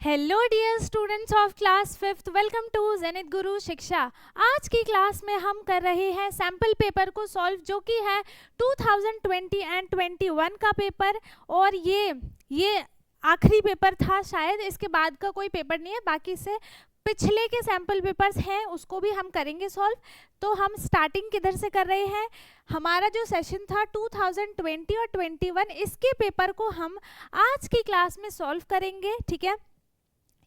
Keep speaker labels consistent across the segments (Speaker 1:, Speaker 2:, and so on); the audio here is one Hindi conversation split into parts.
Speaker 1: Hello dear students of class 5th, welcome to Zenith Guru Shiksha. आज की क्लास में हम कर रहे हैं सैम्पल पेपर को सॉल्व, जो कि है 2020 एंड 21 का पेपर। और ये आखिरी पेपर था शायद, इसके बाद का कोई पेपर नहीं है। बाकी से पिछले के सैम्पल पेपर्स हैं उसको भी हम करेंगे सॉल्व। तो हम स्टार्टिंग किधर से कर रहे हैं? हमारा जो सेशन था 2020 और 21, इसके पेपर को हम आज की क्लास में सॉल्व करेंगे। ठीक है,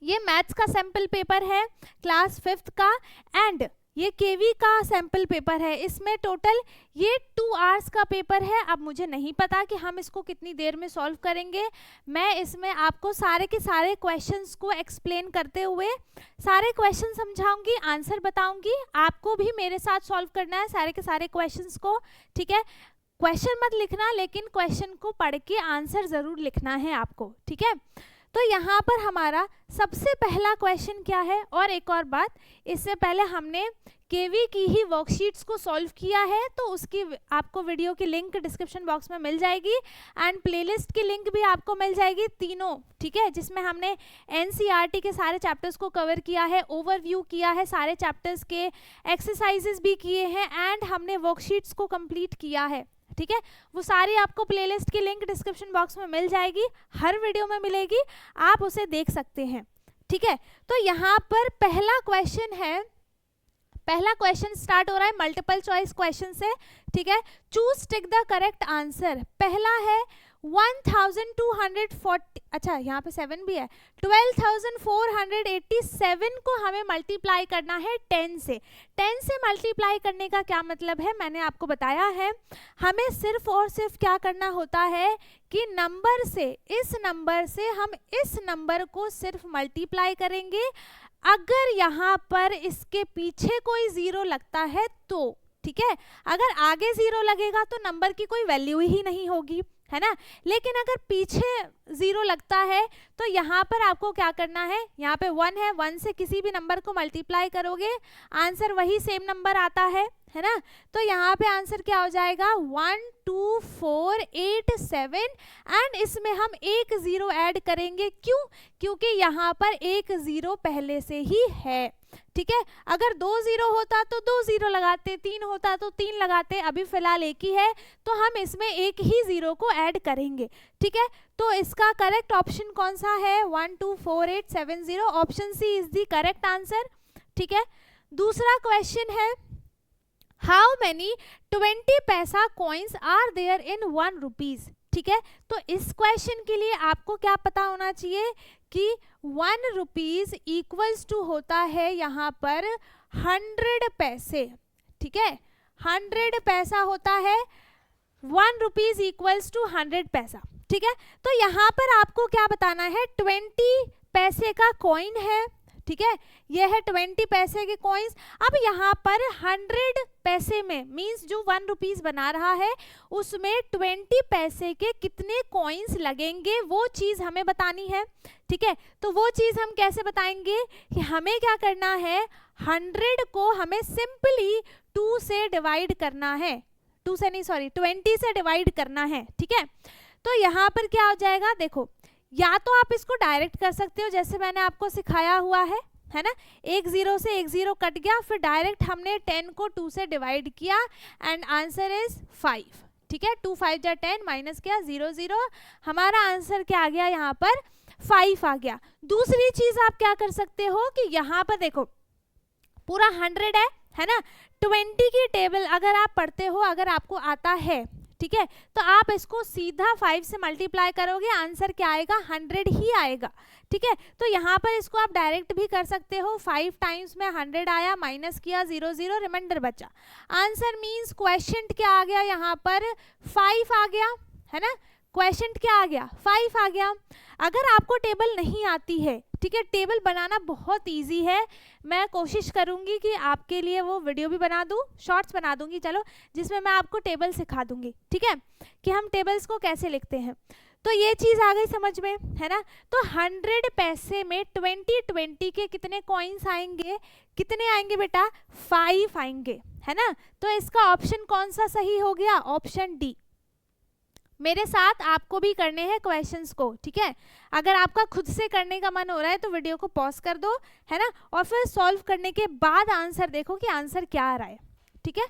Speaker 1: ये मैथ्स का सैम्पल पेपर है क्लास 5th का, एंड ये केवी का सैम्पल पेपर है। इसमें टोटल ये 2 आवर्स का पेपर है। अब मुझे नहीं पता कि हम इसको कितनी देर में सॉल्व करेंगे। मैं इसमें आपको सारे के सारे क्वेश्चंस को एक्सप्लेन करते हुए सारे क्वेश्चन समझाऊंगी, आंसर बताऊंगी। आपको भी मेरे साथ सॉल्व करना है सारे के सारे क्वेश्चंस को। ठीक है, क्वेश्चन मत लिखना, लेकिन क्वेश्चन को पढ़ के आंसर जरूर लिखना है आपको। ठीक है, तो यहाँ पर हमारा सबसे पहला क्वेश्चन क्या है? और एक और बात, इससे पहले हमने केवी की ही वर्कशीट्स को सॉल्व किया है, तो उसकी आपको वीडियो की लिंक डिस्क्रिप्शन बॉक्स में मिल जाएगी, एंड प्लेलिस्ट की लिंक भी आपको मिल जाएगी तीनों। ठीक है, जिसमें हमने एनसीईआरटी के सारे चैप्टर्स को कवर किया है, ओवरव्यू किया है, सारे चैप्टर्स के एक्सरसाइजेस भी किए हैं, एंड हमने वर्कशीट्स को कंप्लीट किया है। ठीक है, वो सारी आपको प्लेलिस्ट की लिंक डिस्क्रिप्शन बॉक्स में मिल जाएगी, हर वीडियो में मिलेगी, आप उसे देख सकते हैं। ठीक है, तो यहाँ पर पहला क्वेश्चन है, पहला क्वेश्चन स्टार्ट हो रहा है मल्टीपल चॉइस क्वेश्चन से। ठीक है, choose tick the correct answer. पहला है 1240, अच्छा यहाँ पे 7 भी है। 12,487 को हमें मल्टीप्लाई करना है 10 से। 10 से मल्टीप्लाई करने का क्या मतलब है, मैंने आपको बताया है। हमें सिर्फ और सिर्फ क्या करना होता है कि नंबर से, इस नंबर से हम इस नंबर को सिर्फ मल्टीप्लाई करेंगे। अगर यहाँ पर इसके पीछे कोई जीरो लगता है तो, ठीक है, अगर आगे जीरो लगेगा तो नंबर की कोई वैल्यू ही नहीं होगी, है ना। लेकिन अगर पीछे जीरो लगता है तो यहाँ पर आपको क्या करना है, यहाँ पे 1 है, 1 से किसी भी नंबर को मल्टीप्लाई करोगे, आंसर वही सेम नंबर आता है ना। तो यहाँ पे आंसर क्या हो जाएगा 12487, एंड इसमें हम एक जीरो ऐड करेंगे। क्यों? क्योंकि यहाँ पर एक जीरो पहले से ही है। ठीक है, अगर 2 जीरो होता तो 2 जीरो लगाते, 3 होता तो 3 लगाते, अभी फिलहाल एक ही है तो हम इसमें एक ही जीरो को ऐड करेंगे। ठीक है, तो इसका करेक्ट ऑप्शन कौन सा है? 124870, option C is the correct answer. ठीक है, दूसरा क्वेश्चन है, how many 20 paisa coins are there in 1 rupees. ठीक है, तो इस क्वेश्चन के लिए आपको क्या पता होना चाहिए कि 1 रुपीज इक्वल्स टू होता है यहाँ पर 100 पैसे। ठीक है, 100 पैसा होता है, 1 रुपीज इक्वल्स टू 100 पैसा। ठीक है, तो यहाँ पर आपको क्या बताना है, 20 पैसे का कॉइन है। ठीक है, यह है 20 पैसे के कॉइन्स। अब यहाँ पर 100 पैसे में मींस जो 1 रुपीज बना रहा है उसमें 20 पैसे के कितने कॉइन्स लगेंगे, वो चीज हमें बतानी है। ठीक है, तो वो चीज हम कैसे बताएंगे कि हमें क्या करना है, 100 को हमें सिंपली 2 से डिवाइड करना है, 2 से नहीं सॉरी 20 से डिवाइड करना है। ठीक है, तो यहाँ पर क्या हो जाएगा, देखो, या तो आप इसको डायरेक्ट कर सकते हो जैसे मैंने आपको सिखाया हुआ है ना। एक जीरो से एक जीरो कट गया, फिर डायरेक्ट हमने 10 को 2 से डिवाइड किया, एंड आंसर इज 5। ठीक है, 2 5 जा 10 माइनस किया 0 0, हमारा आंसर क्या आ गया, यहाँ पर 5 आ गया। दूसरी चीज आप क्या कर सकते हो कि यहाँ पर देखो पूरा 100 है ना, 20 की टेबल अगर आप पढ़ते हो, अगर आपको आता है, ठीक है, तो आप इसको सीधा 5 से मल्टीप्लाई करोगे, आंसर क्या आएगा, 100 ही आएगा। ठीक है, तो यहाँ पर इसको आप डायरेक्ट भी कर सकते हो, 5 टाइम्स में 100 आया, माइनस किया 0 0, रिमाइंडर बचा। आंसर मींस क्वेश्चन क्या आ गया, यहाँ पर 5 आ गया, है ना। क्वेश्चन क्या आ गया, 5 आ गया। अगर आपको टेबल नहीं आती है, ठीक है, टेबल बनाना बहुत इजी है, मैं कोशिश करूंगी कि आपके लिए वो वीडियो भी बना दूं, शॉर्ट्स बना दूंगी, चलो, जिसमें मैं आपको टेबल सिखा दूंगी। ठीक है, कि हम टेबल्स को कैसे लिखते हैं। तो ये चीज आ गई समझ में, है ना। तो 100 पैसे में 20 के कितने कॉइन्स आएंगे, कितने आएंगे बेटा, 5 आएंगे, है ना। तो इसका ऑप्शन कौन सा सही हो गया, ऑप्शन डी। मेरे साथ आपको भी करने हैं क्वेश्चंस को, ठीक है। अगर आपका खुद से करने का मन हो रहा है तो वीडियो को पॉज कर दो, है ना, और फिर सॉल्व करने के बाद आंसर देखो कि आंसर क्या आ रहा है, ठीक है।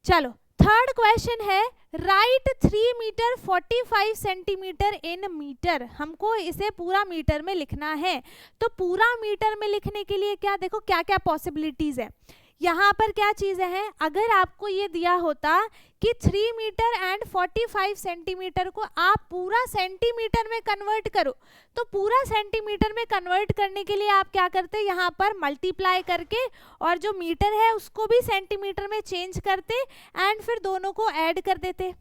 Speaker 1: चलो थर्ड क्वेश्चन है, write 3 metre 45 centimetre in metre. हमको इसे पूरा मीटर में लिखना है। तो पूरा मीटर में लिखने के लिए क्या, देखो क्या क्या पॉसिबिलिटीज है यहाँ पर, क्या चीजें हैं। अगर आपको ये दिया होता कि 3 मीटर एंड 45 सेंटीमीटर को आप पूरा सेंटीमीटर में कन्वर्ट करो, तो पूरा सेंटीमीटर में कन्वर्ट करने के लिए आप क्या करते, यहाँ पर मल्टीप्लाई करके और जो मीटर है उसको भी सेंटीमीटर में चेंज करते एंड फिर दोनों को ऐड कर देते,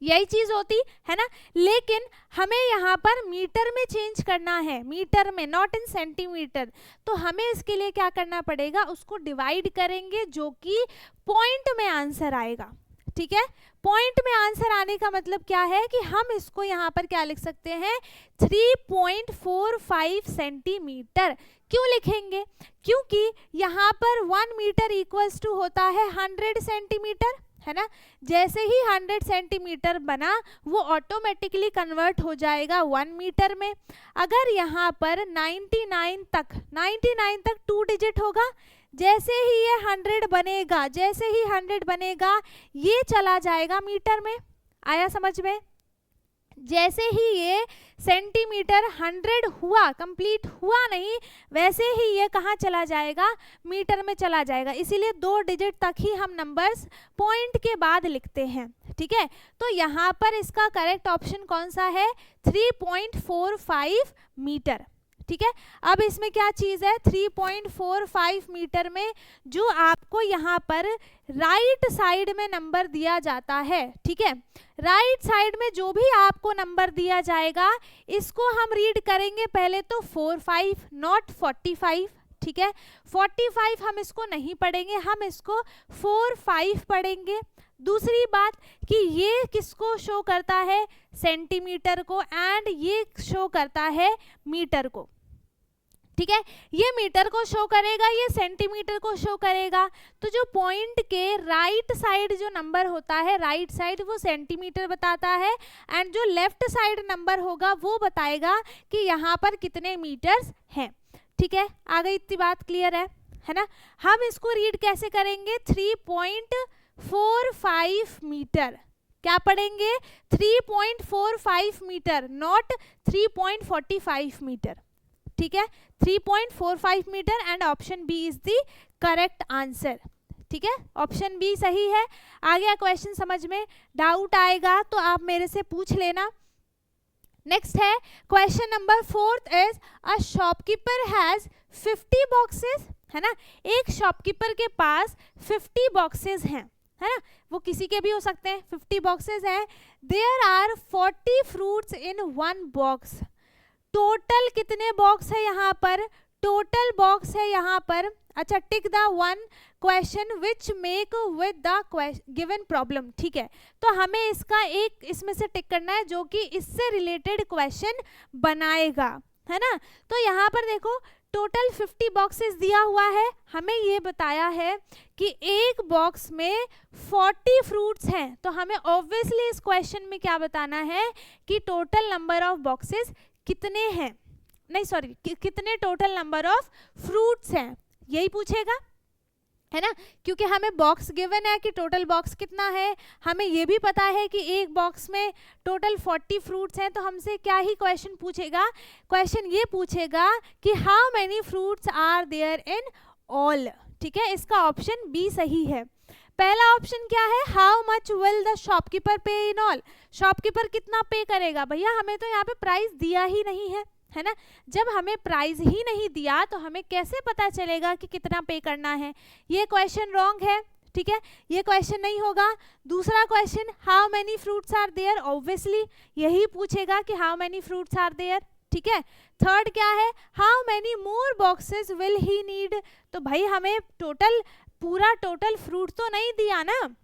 Speaker 1: यही चीज होती है ना। लेकिन हमें यहाँ पर मीटर में चेंज करना है, मीटर में, नॉट इन सेंटीमीटर। तो हमें इसके लिए क्या करना पड़ेगा, उसको डिवाइड करेंगे जो कि पॉइंट में आंसर आएगा, ठीक है। पॉइंट में आंसर आने का मतलब क्या है कि हम इसको यहाँ पर क्या लिख सकते हैं, 3.45 सेंटीमीटर। क्यों लिखेंगे, क्योंकि यहाँ पर 1 मीटर इक्वल्स टू होता है 100 सेंटीमीटर, है ना। जैसे ही 100 सेंटीमीटर बना वो ऑटोमेटिकली कन्वर्ट हो जाएगा 1 मीटर में। अगर यहाँ पर 99 तक 2 डिजिट होगा, जैसे ही ये 100 बनेगा, जैसे ही 100 बनेगा ये चला जाएगा मीटर में। आया समझ में? जैसे ही ये सेंटीमीटर 100 हुआ, कंप्लीट हुआ नहीं, वैसे ही ये कहाँ चला जाएगा, मीटर में चला जाएगा। इसीलिए 2 डिजिट तक ही हम नंबर्स पॉइंट के बाद लिखते हैं, ठीक है। तो यहाँ पर इसका करेक्ट ऑप्शन कौन सा है, 3.45 मीटर, ठीक है। अब इसमें क्या चीज है, 3.45 मीटर में जो आपको यहाँ पर राइट साइड में नंबर दिया जाता है, ठीक है। राइट साइड में जो भी आपको नंबर दिया जाएगा इसको हम रीड करेंगे पहले तो 45, नॉट 45, ठीक है। 45 हम इसको नहीं पढ़ेंगे, हम इसको 45 पढ़ेंगे। दूसरी बात कि ये किसको शो करता है, सेंटीमीटर को, एंड ये शो करता है मीटर को, ठीक है। ये मीटर को शो करेगा, ये सेंटीमीटर को शो करेगा। तो जो पॉइंट के राइट साइड जो नंबर होता है, राइट साइड वो सेंटीमीटर बताता है, एंड जो लेफ्ट साइड नंबर होगा वो बताएगा कि यहाँ पर कितने मीटर्स हैं, ठीक है। आगे इतनी बात क्लियर है ना। हम इसको रीड कैसे करेंगे, 3.45 मीटर, क्या पढ़ेंगे, 3.45 मीटर, नॉट 3.45 मीटर, ठीक है। 3.45 metre and option B is the correct answer, ठीक है। ऑप्शन बी सही है। आ गया क्वेश्चन समझ में, डाउट आएगा तो आप मेरे से पूछ लेना। नेक्स्ट है question number 4 is a shopkeeper has 50 boxes, है ना। एक शॉपकीपर के पास 50 बॉक्सेस हैं, है ना, वो किसी के भी हो सकते हैं। 50 बॉक्सेस हैं। There are 40 fruits in 1 box. Total कितने बॉक्स है यहाँ पर, टोटल बॉक्स है यहाँ पर। अच्छा, tick the 1 question which make with the given problem, ठीक है। तो हमें इसका एक इसमें से टिक करना है जो कि इससे रिलेटेड क्वेश्चन बनाएगा, है ना। तो यहाँ पर देखो टोटल 50 बॉक्सेस दिया हुआ है, हमें ये बताया है कि एक बॉक्स में 40 फ्रूट्स हैं। तो हमें ऑब्वियसली इस क्वेश्चन में क्या बताना है कि टोटल नंबर ऑफ बॉक्सेस कितने हैं, नहीं सॉरी कितने टोटल नंबर ऑफ फ्रूट्स हैं, यही पूछेगा, है ना। क्योंकि हमें बॉक्स गिवन है कि टोटल बॉक्स कितना है, हमें ये भी पता है कि एक बॉक्स में टोटल 40 फ्रूट्स हैं। तो हमसे क्या ही क्वेश्चन पूछेगा, क्वेश्चन ये पूछेगा कि how many fruits are there in all, ठीक है। इसका ऑप्शन बी सही है। पहला ऑप्शन क्या है, how much will the shopkeeper पे इन ऑल, शॉपकीपर कितना पे करेगा। भैया हमें तो यहाँ पे प्राइस दिया ही नहीं है ना। जब हमें प्राइस ही नहीं दिया तो हमें कैसे पता चलेगा कि कितना पे करना है। ये क्वेश्चन रॉन्ग है, ठीक है, ये क्वेश्चन नहीं होगा। दूसरा question, how many fruits are there, obviously यही पूछेगा कि how many fruits are there, ठीक है। थर्ड क्या है, how many more boxes will he need. तो भाई हमें पूरा टोटल फ्रूट तो नहीं दिया ना।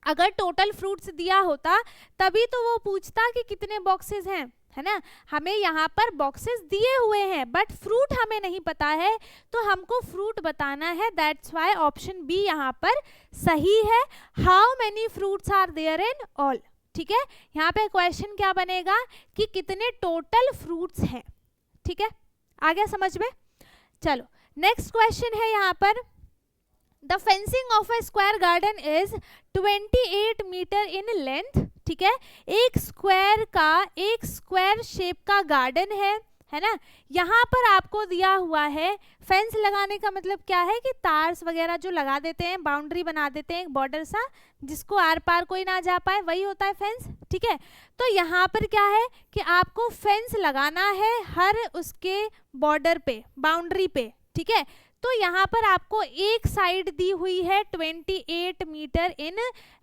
Speaker 1: अगर टोटल फ्रूट्स दिया होता तभी तो वो पूछता कि कितने बॉक्सेस हैं, है ना। हमें यहाँ पर बॉक्सेस दिए हुए हैं बट फ्रूट हमें नहीं पता है, तो हमको फ्रूट बताना है। दैट्स व्हाई ऑप्शन बी यहाँ पर सही है, how many fruits are there in all, ठीक है, यहाँ पे क्वेश्चन क्या बनेगा कि कितने टोटल फ्रूट्स हैं। ठीक है, आ गया समझ में। चलो नेक्स्ट क्वेश्चन है यहाँ पर, the fencing of a square garden is 28 metre in length. ठीक है, एक स्क्वायर शेप का गार्डन है ना। यहाँ पर आपको दिया हुआ है, फेंस लगाने का मतलब क्या है कि तार्स वगैरह जो लगा देते हैं, बाउंड्री बना देते हैं, एक बॉर्डर सा जिसको आर पार कोई ना जा पाए, वही होता है फेंस। ठीक है, तो यहाँ पर क्या है कि आपको फेंस लगाना है हर उसके बॉर्डर पे, बाउंड्री पे। ठीक है, तो यहाँ पर आपको एक साइड दी हुई है 28 metre in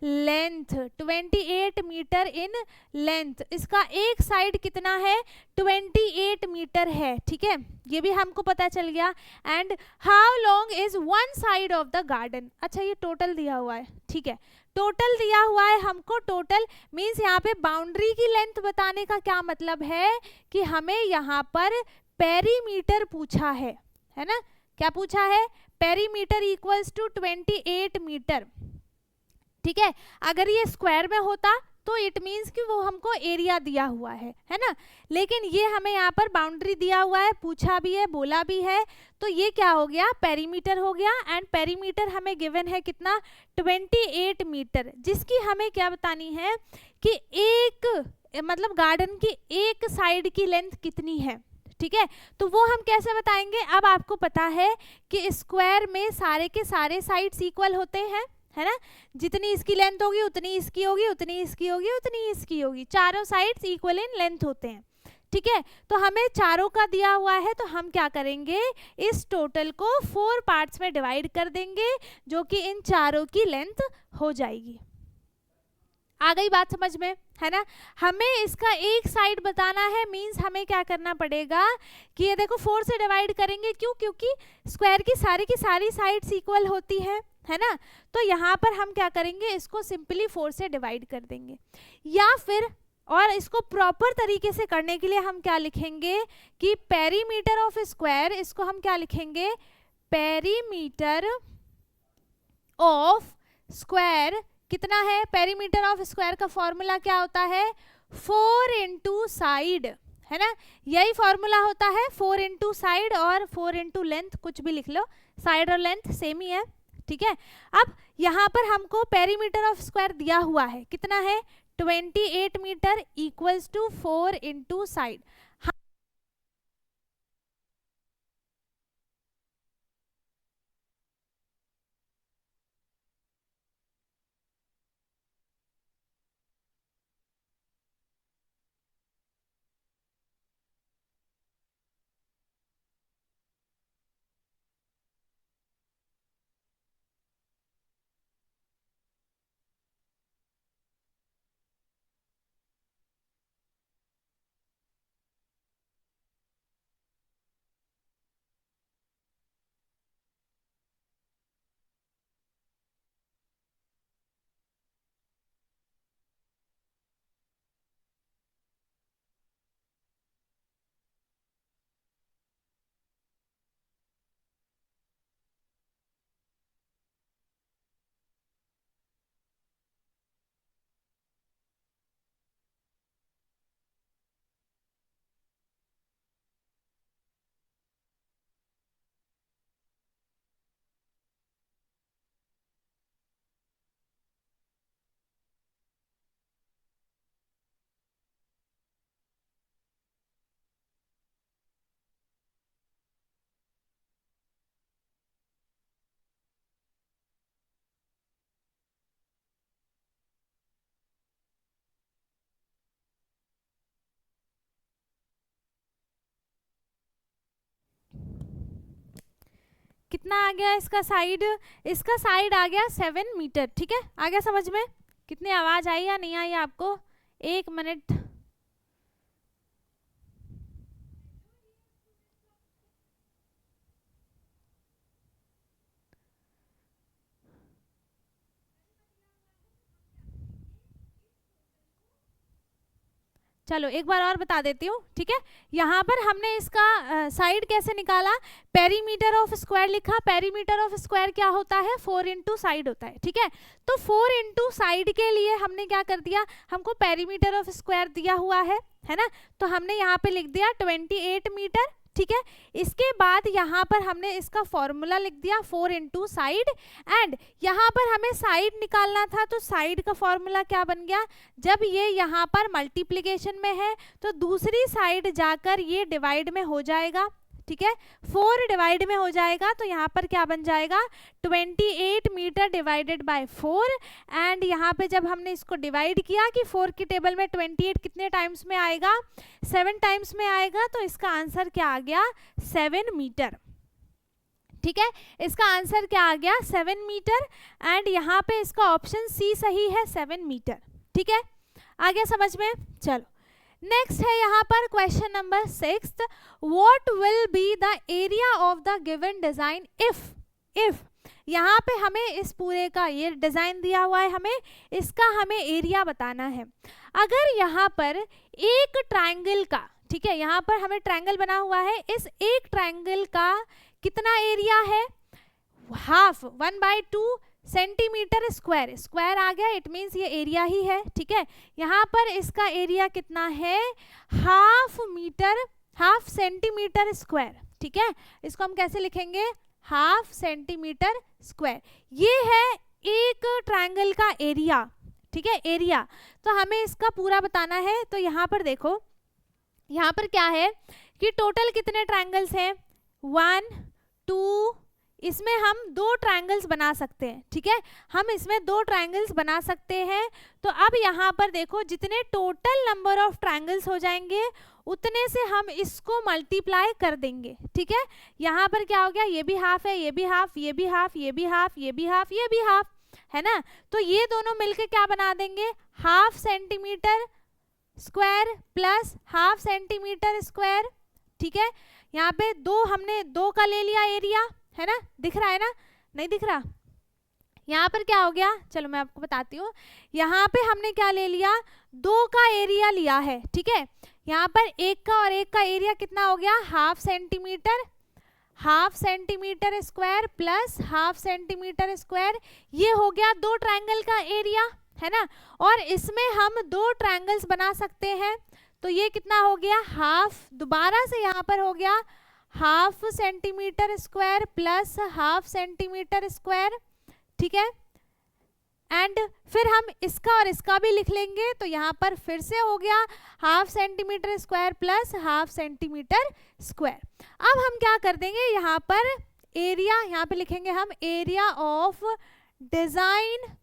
Speaker 1: length, 28 metre in length, इसका एक साइड कितना है 28 मीटर है। ठीक है, ये भी हमको पता चल गया। And how long is one side of the garden. अच्छा ये टोटल दिया हुआ है। ठीक है, टोटल दिया हुआ है हमको, टोटल मीन्स यहाँ पे बाउंड्री की लेंथ बताने का क्या मतलब है कि हमें यहाँ पर पेरीमीटर पूछा है ना। क्या पूछा है, पेरीमीटर इक्वल्स टू 28 मीटर। ठीक है, अगर ये स्क्वायर में होता तो इट मीन्स कि वो हमको एरिया दिया हुआ है ना, लेकिन ये हमें यहाँ पर बाउंड्री दिया हुआ है, पूछा भी है, बोला भी है, तो ये क्या हो गया, पेरीमीटर हो गया। एंड पेरीमीटर हमें गिवन है कितना, 28 मीटर, जिसकी हमें क्या बतानी है कि एक मतलब गार्डन की एक साइड की लेंथ कितनी है। ठीक है, तो वो हम कैसे बताएंगे। अब आपको पता है कि स्क्वायर में सारे के सारे साइड्स इक्वल होते हैं, है ना, जितनी इसकी लेंथ होगी उतनी इसकी होगी, उतनी इसकी होगी, उतनी इसकी होगी, चारों साइड्स इक्वल इन लेंथ होते हैं। ठीक है, तो हमें चारों का दिया हुआ है, तो हम क्या करेंगे, इस टोटल को 4 पार्ट्स में डिवाइड कर देंगे, जो कि इन चारों की लेंथ हो जाएगी। आ गई बात समझ में, है ना। हमें इसका एक साइड बताना है, मींस हमें क्या करना पड़ेगा कि ये देखो 4 से डिवाइड करेंगे, क्यों, क्योंकि स्क्वायर की सारी साइड्स इक्वल होती है ना। तो यहाँ पर हम क्या करेंगे, इसको सिंपली 4 से डिवाइड कर देंगे, या फिर और इसको प्रॉपर तरीके से करने के लिए हम क्या लिखेंगे कि पेरीमीटर ऑफ स्क्वायर, इसको हम क्या लिखेंगे, पेरीमीटर ऑफ स्क्वायर कितना है, पेरीमीटर ऑफ स्क्वायर का फॉर्मूला क्या होता है, 4 इंटू साइड, है ना, यही फॉर्मूला होता है, 4 इंटू साइड और 4 इंटू लेंथ, कुछ भी लिख लो, साइड और लेंथ सेम ही है। ठीक है, अब यहाँ पर हमको पेरीमीटर ऑफ स्क्वायर दिया हुआ है, कितना है 28 metre equals to 4 into side. कितना आ गया इसका साइड आ गया 7 मीटर। ठीक है, आ गया समझ में, कितनी आवाज आई या नहीं आई आपको, 1 मिनट। चलो एक बार और बता देती हूँ, ठीक है। यहाँ पर हमने इसका साइड कैसे निकाला, पेरीमीटर ऑफ स्क्वायर लिखा। पेरीमीटर ऑफ स्क्वायर क्या होता है, 4 इंटू साइड होता है, ठीक है। तो 4 इंटू साइड के लिए हमने क्या कर दिया, हमको पेरीमीटर ऑफ स्क्वायर दिया हुआ है ना, तो हमने यहाँ पे लिख दिया 28 मीटर, ठीक है। इसके बाद यहाँ पर हमने इसका फॉर्मूला लिख दिया 4 इंटू साइड, एंड यहाँ पर हमें साइड निकालना था, तो साइड का फॉर्मूला क्या बन गया, जब ये यहाँ पर मल्टीप्लिकेशन में है तो दूसरी साइड जाकर ये डिवाइड में हो जाएगा, ठीक है। 4 डिवाइड में हो जाएगा तो यहाँ पर क्या बन जाएगा, 28 मीटर डिवाइडेड बाय 4, एंड यहाँ पे जब हमने इसको डिवाइड किया कि 4 की टेबल में 28 कितने टाइम्स में आएगा, 7 टाइम्स में आएगा, तो इसका आंसर क्या आ गया, 7 मीटर, ठीक है। इसका आंसर क्या आ गया, 7 मीटर, एंड यहाँ पे इसका ऑप्शन सी सही है, 7 मीटर, ठीक है। आ गया समझ में। चलो नेक्स्ट है यहाँ पर question number 6, what will be the area of the given design if यहाँ पे हमें इस पूरे का ये डिजाइन दिया हुआ है, हमें इसका हमें एरिया बताना है। अगर यहाँ पर एक ट्रायंगल का, ठीक है, यहाँ पर हमें ट्रायंगल बना हुआ है, इस एक ट्रायंगल का कितना एरिया है, हाफ 1/2 सेंटीमीटर स्क्वायर, स्क्वायर आ गया, इट मीन्स ये एरिया ही है, ठीक है। यहाँ पर इसका एरिया कितना है, हाफ सेंटीमीटर स्क्वायर, ठीक है। इसको हम कैसे लिखेंगे, हाफ सेंटीमीटर स्क्वायर, ये है एक ट्रायंगल का एरिया, ठीक है, एरिया। तो हमें इसका पूरा बताना है, तो यहाँ पर देखो, यहाँ पर क्या है कि टोटल कितने ट्रायंगल्स हैं, 1 2, इसमें हम 2 ट्रायंगल्स बना सकते हैं, ठीक है, हम इसमें 2 ट्रायंगल्स बना सकते हैं। तो अब यहाँ पर देखो, जितने टोटल नंबर ऑफ ट्रायंगल्स हो जाएंगे उतने से हम इसको मल्टीप्लाई कर देंगे, ठीक है। यहाँ पर क्या हो गया, ये भी हाफ है, ये भी हाफ, ये भी हाफ, ये भी हाफ, ये भी हाफ, ये भी हाफ, है ना। तो ये दोनों मिलके क्या बना देंगे, half centimetre square plus half centimetre square, ठीक है। यहाँ पे हमने 2 का ले लिया एरिया, है ना, दिख रहा है ना, नहीं दिख रहा, यहाँ पर क्या हो गया, चलो मैं आपको बताती हूँ। यहाँ पे हमने क्या ले लिया, 2 का एरिया लिया है, ठीक है। यहाँ पर 1 का और 1 का एरिया कितना हो गया, half centimetre square plus half centimetre square, ये हो गया 2 ट्रायंगल का एरिया, है ना। और इसमें हम 2 ट्रायंगल्स बना सकते हैं, तो ये कितना हो गया, हाफ, दोबारा से यहाँ पर हो गया half centimetre square plus half centimetre square, ठीक है। एंड फिर हम इसका और इसका भी लिख लेंगे, तो यहाँ पर फिर से हो गया half centimetre square plus half centimetre square. अब हम क्या कर देंगे, यहाँ पर एरिया, यहाँ पे लिखेंगे हम area of design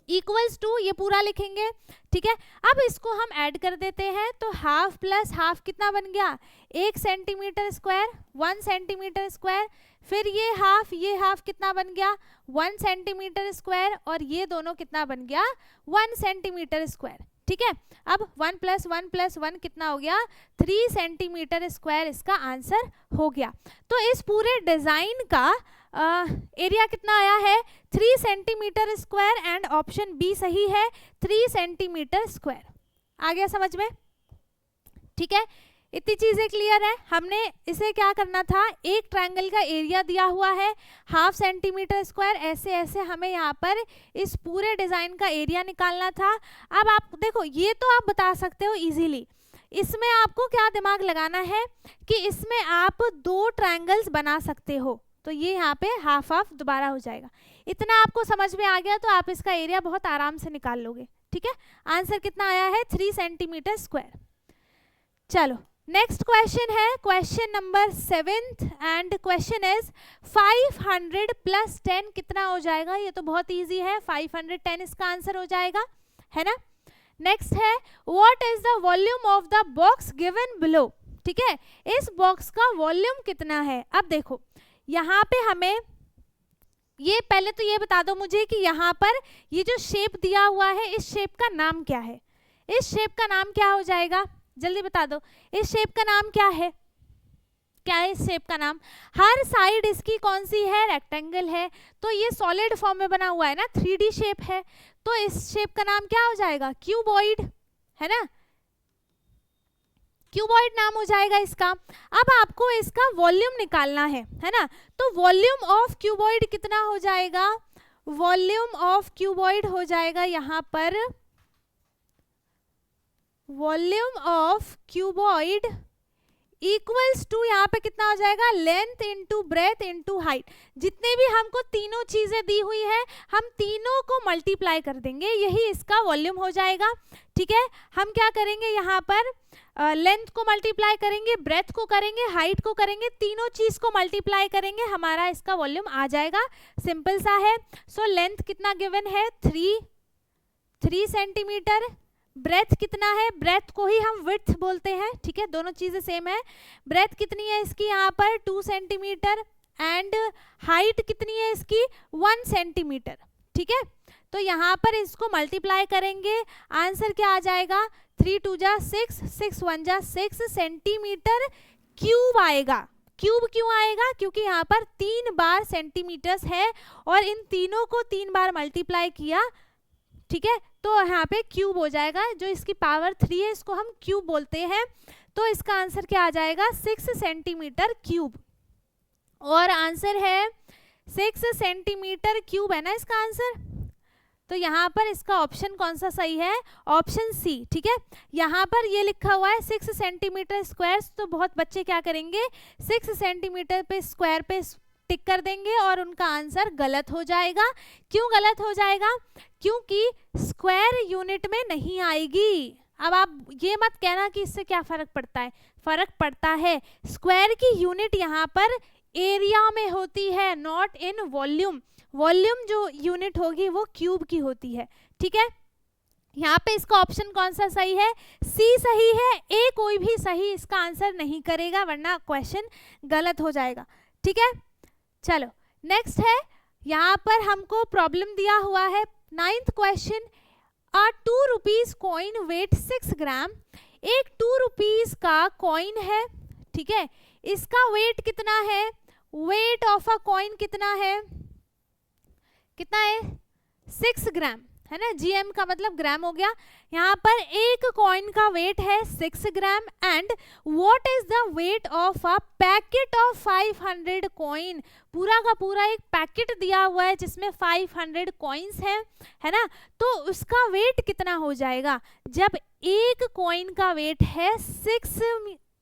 Speaker 1: equals to, ये पूरा लिखेंगे, ठीक है। अब इसको हम ऐड कर देते हैं, तो हाफ प्लस हाफ कितना बन गया, 1 सेंटीमीटर स्क्वायर, 1 सेंटीमीटर स्क्वायर, फिर ये हाफ कितना बन गया, 1 सेंटीमीटर स्क्वायर, और ये दोनों कितना बन गया, 1 सेंटीमीटर स्क्वायर, ठीक है। अब 1 + 1 + 1 कितना हो गया, 3 सेंटीमीटर स्क्वायर इसका आंसर हो गया। तो इस पूरे डिजाइन का एरिया कितना आया है, 3 centimetre square, and option B सही है, 3 सेंटीमीटर स्क्वायर। आ गया समझ में, ठीक है। इतनी चीजें क्लियर है। हमने इसे क्या करना था, एक ट्रायंगल का एरिया दिया हुआ है हाफ सेंटीमीटर स्क्वायर, ऐसे ऐसे हमें यहाँ पर इस पूरे डिजाइन का एरिया निकालना था। अब आप देखो, ये तो आप बता सकते हो इजीली, इसमें आपको क्या दिमाग लगाना है कि इसमें आप 2 ट्रायंगल्स बना सकते हो, तो ये यहाँ पे हाफ दोबारा हो जाएगा। इतना आपको समझ में आ गया तो आप इसका एरिया बहुत आराम से निकाल लोगे, ठीक है। आंसर कितना आया है, 3 सेंटीमीटर स्क्वायर। चलो नेक्स्ट क्वेश्चन है question number 7th, and question is 500 + 10 कितना हो जाएगा। ये तो बहुत इजी है, 510 इसका आंसर हो जाएगा, है ना। नेक्स्ट है what is the volume of the box given below, ठीक है। इस बॉक्स का वॉल्यूम कितना है। अब देखो यहाँ पे हमें ये पहले तो ये बता दो मुझे कि यहाँ पर ये जो शेप दिया हुआ है, इस शेप का नाम क्या है, इस शेप का नाम क्या हो जाएगा, जल्दी बता दो। इस शेप का नाम क्या है, क्या है इस शेप का नाम, हर साइड इसकी कौन सी है, रेक्टेंगल है, तो ये सॉलिड फॉर्म में बना हुआ है ना, 3D शेप है, तो इस शेप का नाम क्या हो जाएगा, क्यूबॉइड, है ना, क्यूबॉइड नाम हो जाएगा इसका। अब आपको इसका वॉल्यूम निकालना है ना, तो वॉल्यूम ऑफ क्यूबॉइड कितना हो जाएगा, वॉल्यूम ऑफ क्यूबॉइड हो जाएगा यहाँ पर, volume of cuboid equals to यहाँ पे कितना हो जाएगा, length into breadth into height. जितने भी हमको तीनों चीजें दी हुई है हम तीनों को मल्टीप्लाई कर देंगे, यही इसका वॉल्यूम हो जाएगा। ठीक है, हम क्या करेंगे यहाँ पर, लेंथ को मल्टीप्लाई करेंगे, ब्रेथ को करेंगे, हाइट को करेंगे, तीनों चीज को मल्टीप्लाई करेंगे, हमारा इसका वॉल्यूम आ जाएगा। सिंपल सा है। सो लेंथ कितना गिवन है, 3 सेंटीमीटर। ब्रेथ कितना है, ब्रेथ को ही हम विड्थ बोलते हैं। ठीक है, दोनों चीजें सेम है। ब्रेथ कितनी है इसकी यहाँ पर, 2 सेंटीमीटर, एंड हाइट कितनी है इसकी, 1 सेंटीमीटर। ठीक है, तो यहाँ पर इसको मल्टीप्लाई करेंगे, आंसर क्या आ जाएगा, 3 2 जा 6, 6 1 जा 6 सेंटीमीटर क्यूब आएगा। क्यूब क्यों आएगा, क्योंकि यहाँ पर 3 बार सेंटीमीटर्स है और इन तीनों को 3 बार मल्टीप्लाई किया। ठीक है, तो यहाँ पे क्यूब हो जाएगा, जो इसकी पावर 3 है इसको हम क्यूब बोलते हैं। तो इसका आंसर क्या आ जाएगा, 6 सेंटीमीटर क्यूब। और आंसर है 6 सेंटीमीटर क्यूब है ना इसका आंसर। तो यहाँ पर इसका ऑप्शन कौन सा सही है, ऑप्शन सी। ठीक है, यहाँ पर ये लिखा हुआ है 6 सेंटीमीटर स्क्वायर, तो बहुत बच्चे क्या करेंगे 6 सेंटीमीटर पे स्क्वायर पे टिक कर देंगे और उनका आंसर गलत हो जाएगा। क्यों गलत हो जाएगा, क्योंकि स्क्वायर यूनिट में नहीं आएगी। अब आप ये मत कहना कि इससे क्या फर्क पड़ता है, फर्क पड़ता है। स्क्वायर की यूनिट यहाँ पर एरिया में होती है, नॉट इन वॉल्यूम। वॉल्यूम जो यूनिट होगी वो क्यूब की होती है। ठीक है, यहाँ पे इसका ऑप्शन कौन सा सही है, सी सही है। ए कोई भी सही इसका आंसर नहीं करेगा, वरना क्वेश्चन गलत हो जाएगा। ठीक है, चलो नेक्स्ट है, यहाँ पर हमको प्रॉब्लम दिया हुआ है 9th क्वेश्चन। अ 2 रुपीज कॉइन वेट 6 ग्राम। एक 2 रुपीज का कॉइन है। ठीक है, इसका वेट कितना है, वेट ऑफ अ कॉइन कितना है, कितना है 6 ग्राम है ना, जीएम का मतलब ग्राम हो गया। यहाँ पर एक कॉइन का वेट है 6 gram and what is the weight of a packet of 500 coin. पूरा का पूरा एक पैकेट दिया हुआ है जिसमें 500 कॉइन्स हैं, है ना, तो उसका वेट कितना हो जाएगा जब एक कॉइन का वेट है 6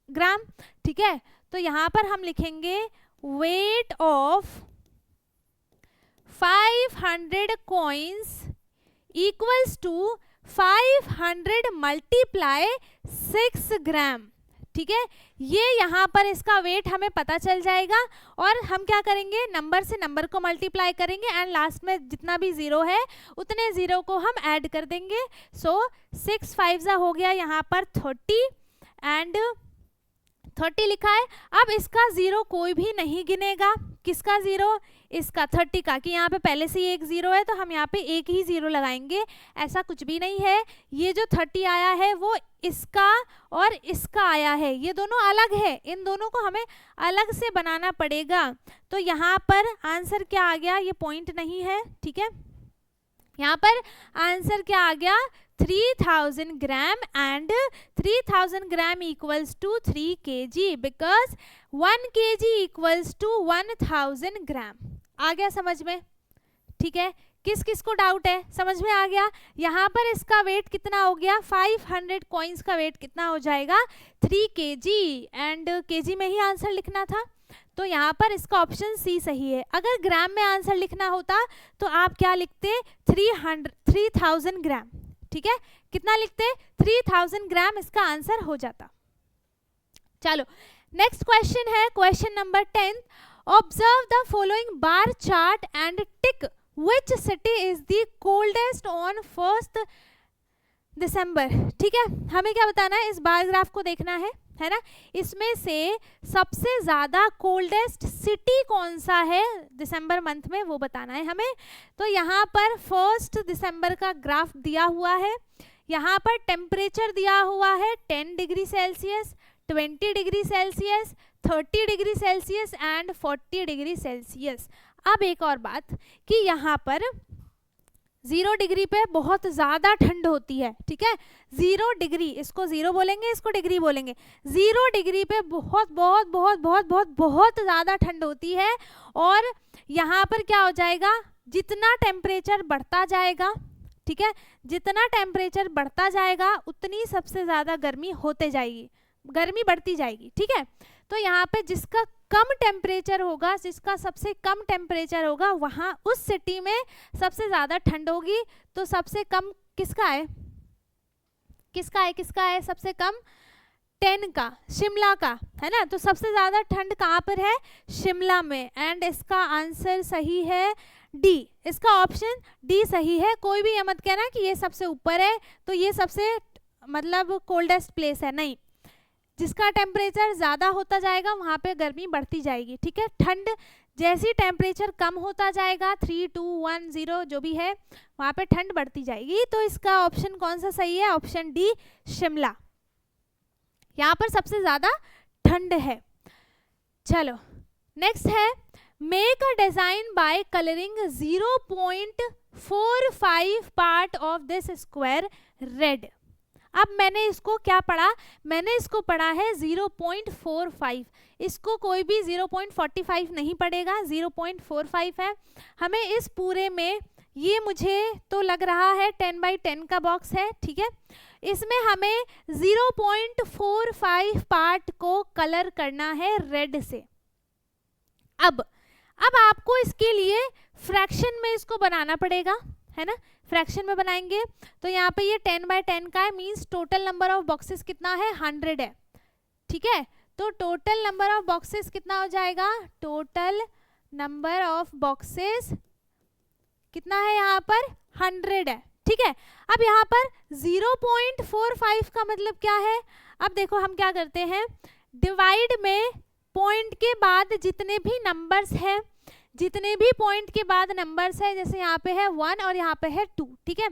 Speaker 1: ग्राम। ठीक है, तो यहाँ पर हम लिखेंगे weight of 500 coins equals to 500 multiply 6 gram. ठीक है, ये यहाँ पर इसका वेट हमें पता चल जाएगा और हम क्या करेंगे, नंबर से नंबर को मल्टीप्लाई करेंगे एंड लास्ट में जितना भी जीरो है उतने जीरो को हम ऐड कर देंगे। सो 6 5 हो गया यहाँ पर 30 एंड 30 लिखा है। अब इसका जीरो कोई भी नहीं गिनेगा, किसका जीरो, इसका 30 का, कि यहाँ पे पहले से ही एक जीरो है तो हम यहाँ पे एक ही जीरो लगाएंगे, ऐसा कुछ भी नहीं है। ये जो 30 आया है वो इसका और इसका आया है, ये दोनों अलग है, इन दोनों को हमें अलग से बनाना पड़ेगा। तो यहाँ पर आंसर क्या आ गया, ये पॉइंट नहीं है। ठीक है, यहाँ पर आंसर क्या आ गया 3000 gram and 3000 gram equals to 3 kg because 1 kg equals to 1000 gram. आ गया समझ में। ठीक है, किस किस को डाउट है, समझ में आ गया। यहाँ पर इसका वेट कितना हो गया, 500 कॉइन्स का वेट कितना हो जाएगा 3 kg एंड kg में ही आंसर लिखना था, तो यहाँ पर इसका ऑप्शन सी सही है। अगर ग्राम में आंसर लिखना होता तो आप क्या लिखते 3000 ग्राम। ठीक है, कितना लिखते 3000 ग्राम, इसका आंसर हो जाता। चलो नेक्स्ट क्वेश्चन है question number 10। Observe the following bar chart and tick which city is the coldest on 1 दिसंबर। ठीक है, हमें क्या बताना है, इस बार ग्राफ को देखना है ना, इसमें से सबसे ज्यादा कोल्डेस्ट सिटी कौन सा है दिसंबर मंथ में वो बताना है हमें। तो यहाँ पर 1 दिसंबर का ग्राफ दिया हुआ है, यहाँ पर टेम्परेचर दिया हुआ है 10 degree Celsius, 20 degree Celsius, 30 degree Celsius and 40 degree Celsius. अब एक और बात कि यहाँ पर 0 डिग्री पे बहुत ज़्यादा ठंड होती है, ठीक है। 0 डिग्री, इसको 0 बोलेंगे, इसको डिग्री बोलेंगे। 0 डिग्री पे बहुत बहुत बहुत बहुत बहुत बहुत ज़्यादा ठंड होती है। और यहाँ पर क्या हो जाएगा, जितना टेम्परेचर बढ़ता जाएगा, ठीक है, जितना टेम्परेचर बढ़ता जाएगा उतनी सबसे ज़्यादा गर्मी होते जाएगी, गर्मी बढ़ती जाएगी, ठीक है। तो यहाँ पे जिसका कम टेम्परेचर होगा, जिसका सबसे कम टेम्परेचर होगा, वहाँ उस सिटी में सबसे ज़्यादा ठंड होगी। तो सबसे कम किसका है, किसका है, किसका है सबसे कम, 10 का, शिमला का, है ना। तो सबसे ज़्यादा ठंड कहाँ पर है, शिमला में। एंड इसका आंसर सही है डी, इसका ऑप्शन डी सही है। कोई भी ये मत कहना कि ये सबसे ऊपर है तो ये सबसे मतलब कोल्डेस्ट प्लेस है, नहीं। जिसका टेम्परेचर ज़्यादा होता जाएगा वहाँ पे गर्मी बढ़ती जाएगी, ठीक है। ठंड जैसी टेम्परेचर कम होता जाएगा, 3, 2, 1, 0 जो भी है, वहाँ पे ठंड बढ़ती जाएगी। तो इसका ऑप्शन कौन सा सही है, ऑप्शन डी, शिमला। यहाँ पर सबसे ज़्यादा ठंड है। चलो नेक्स्ट है, make a design by colouring 0.45 part of this square red. अब मैंने इसको क्या पढ़ा, मैंने इसको पढ़ा है 0.45, इसको कोई भी 0.45 नहीं पड़ेगा, 0.45 है। हमें इस पूरे में, ये मुझे तो लग रहा है 10x10 का बॉक्स है, ठीक है। इसमें हमें 0.45 पार्ट को कलर करना है रेड से। अब आपको इसके लिए फ्रैक्शन में इसको बनाना पड़ेगा, है ना। फ्रैक्शन में बनाएंगे तो यहाँ पे ये 10x10 का है, means total number of boxes कितना है, 100 है, ठीक है। तो टोटल नंबर ऑफ बॉक्सेस कितना हो जाएगा, टोटल नंबर ऑफ बॉक्सेस कितना है यहाँ पर, 100 है, ठीक है। अब यहाँ पर 0.45 का मतलब क्या है, अब देखो हम क्या करते हैं, डिवाइड में पॉइंट के बाद जितने भी नंबर्स हैं, जितने भी पॉइंट के बाद नंबर्स है, जैसे यहाँ पे है 1 और यहाँ पे है 2, ठीक है।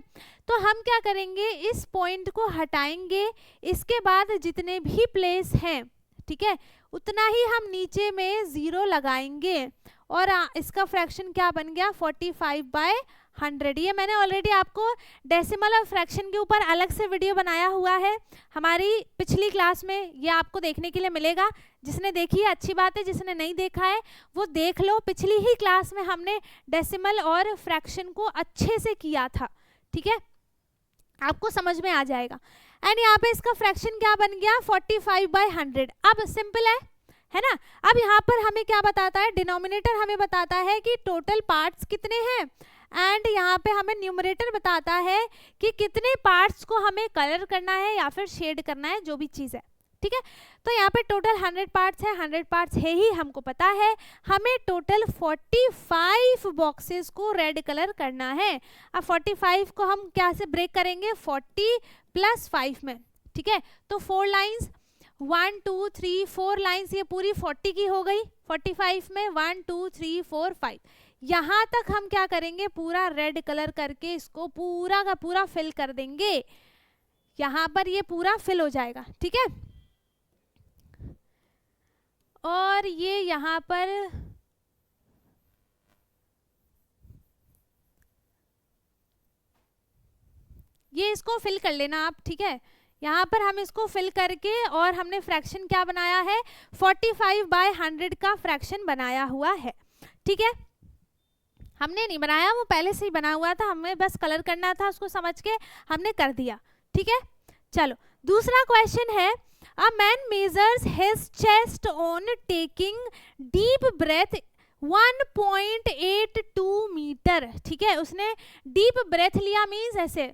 Speaker 1: तो हम क्या करेंगे, इस पॉइंट को हटाएंगे, इसके बाद जितने भी प्लेस हैं, ठीक है, उतना ही हम नीचे में 0 लगाएंगे। और इसका फ्रैक्शन क्या बन गया, 45/100। ये मैंने ऑलरेडी आपको डेसिमल और फ्रैक्शन के ऊपर अलग से वीडियो बनाया हुआ है हमारी पिछली क्लास में, ये आपको देखने के लिए मिलेगा। जिसने देखी है अच्छी बात है, जिसने नहीं देखा है वो देख लो। पिछली ही क्लास में हमने डेसिमल और फ्रैक्शन को अच्छे से किया था, ठीक है, आपको समझ में आ जाएगा। एंड यहाँ पे इसका फ्रैक्शन क्या बन गया, 45/100। अब सिंपल है ना। अब यहाँ पर हमें क्या बताता है, डिनोमिनेटर हमें बताता है कि टोटल पार्ट्स कितने हैं, एंड यहाँ पे हमें न्यूमरेटर बताता है कि कितने पार्ट्स को हमें कलर करना है या फिर शेड करना है, जो भी चीज़ है, ठीक है। तो यहाँ पे टोटल 100 पार्ट्स है, 100 पार्ट्स है ही हमको पता है। हमें टोटल 45 बॉक्सेस को रेड कलर करना है। अब 45 को हम क्या से ब्रेक करेंगे, 40 + 5 में, ठीक है। तो 4 लाइन्स, 1 2 3 4 लाइन्स, ये पूरी 40 की हो गई। 45 में 1 2 3 4 5, यहाँ तक हम क्या करेंगे, पूरा रेड कलर करके इसको पूरा का पूरा फिल कर देंगे। यहाँ पर ये पूरा फिल हो जाएगा, ठीक है। और ये यहाँ पर ये इसको फिल कर लेना आप, ठीक है। यहाँ पर हम इसको फिल करके, और हमने फ्रैक्शन क्या बनाया है, 45/100 का फ्रैक्शन बनाया हुआ है, ठीक है। हमने नहीं बनाया, वो पहले से ही बना हुआ था, हमें बस कलर करना था, उसको समझ के हमने कर दिया, ठीक है। चलो दूसरा क्वेश्चन है, a man measures his chest on taking deep breath 1.82 metre, ठीक है। उसने डीप ब्रेथ लिया, मीन्स ऐसे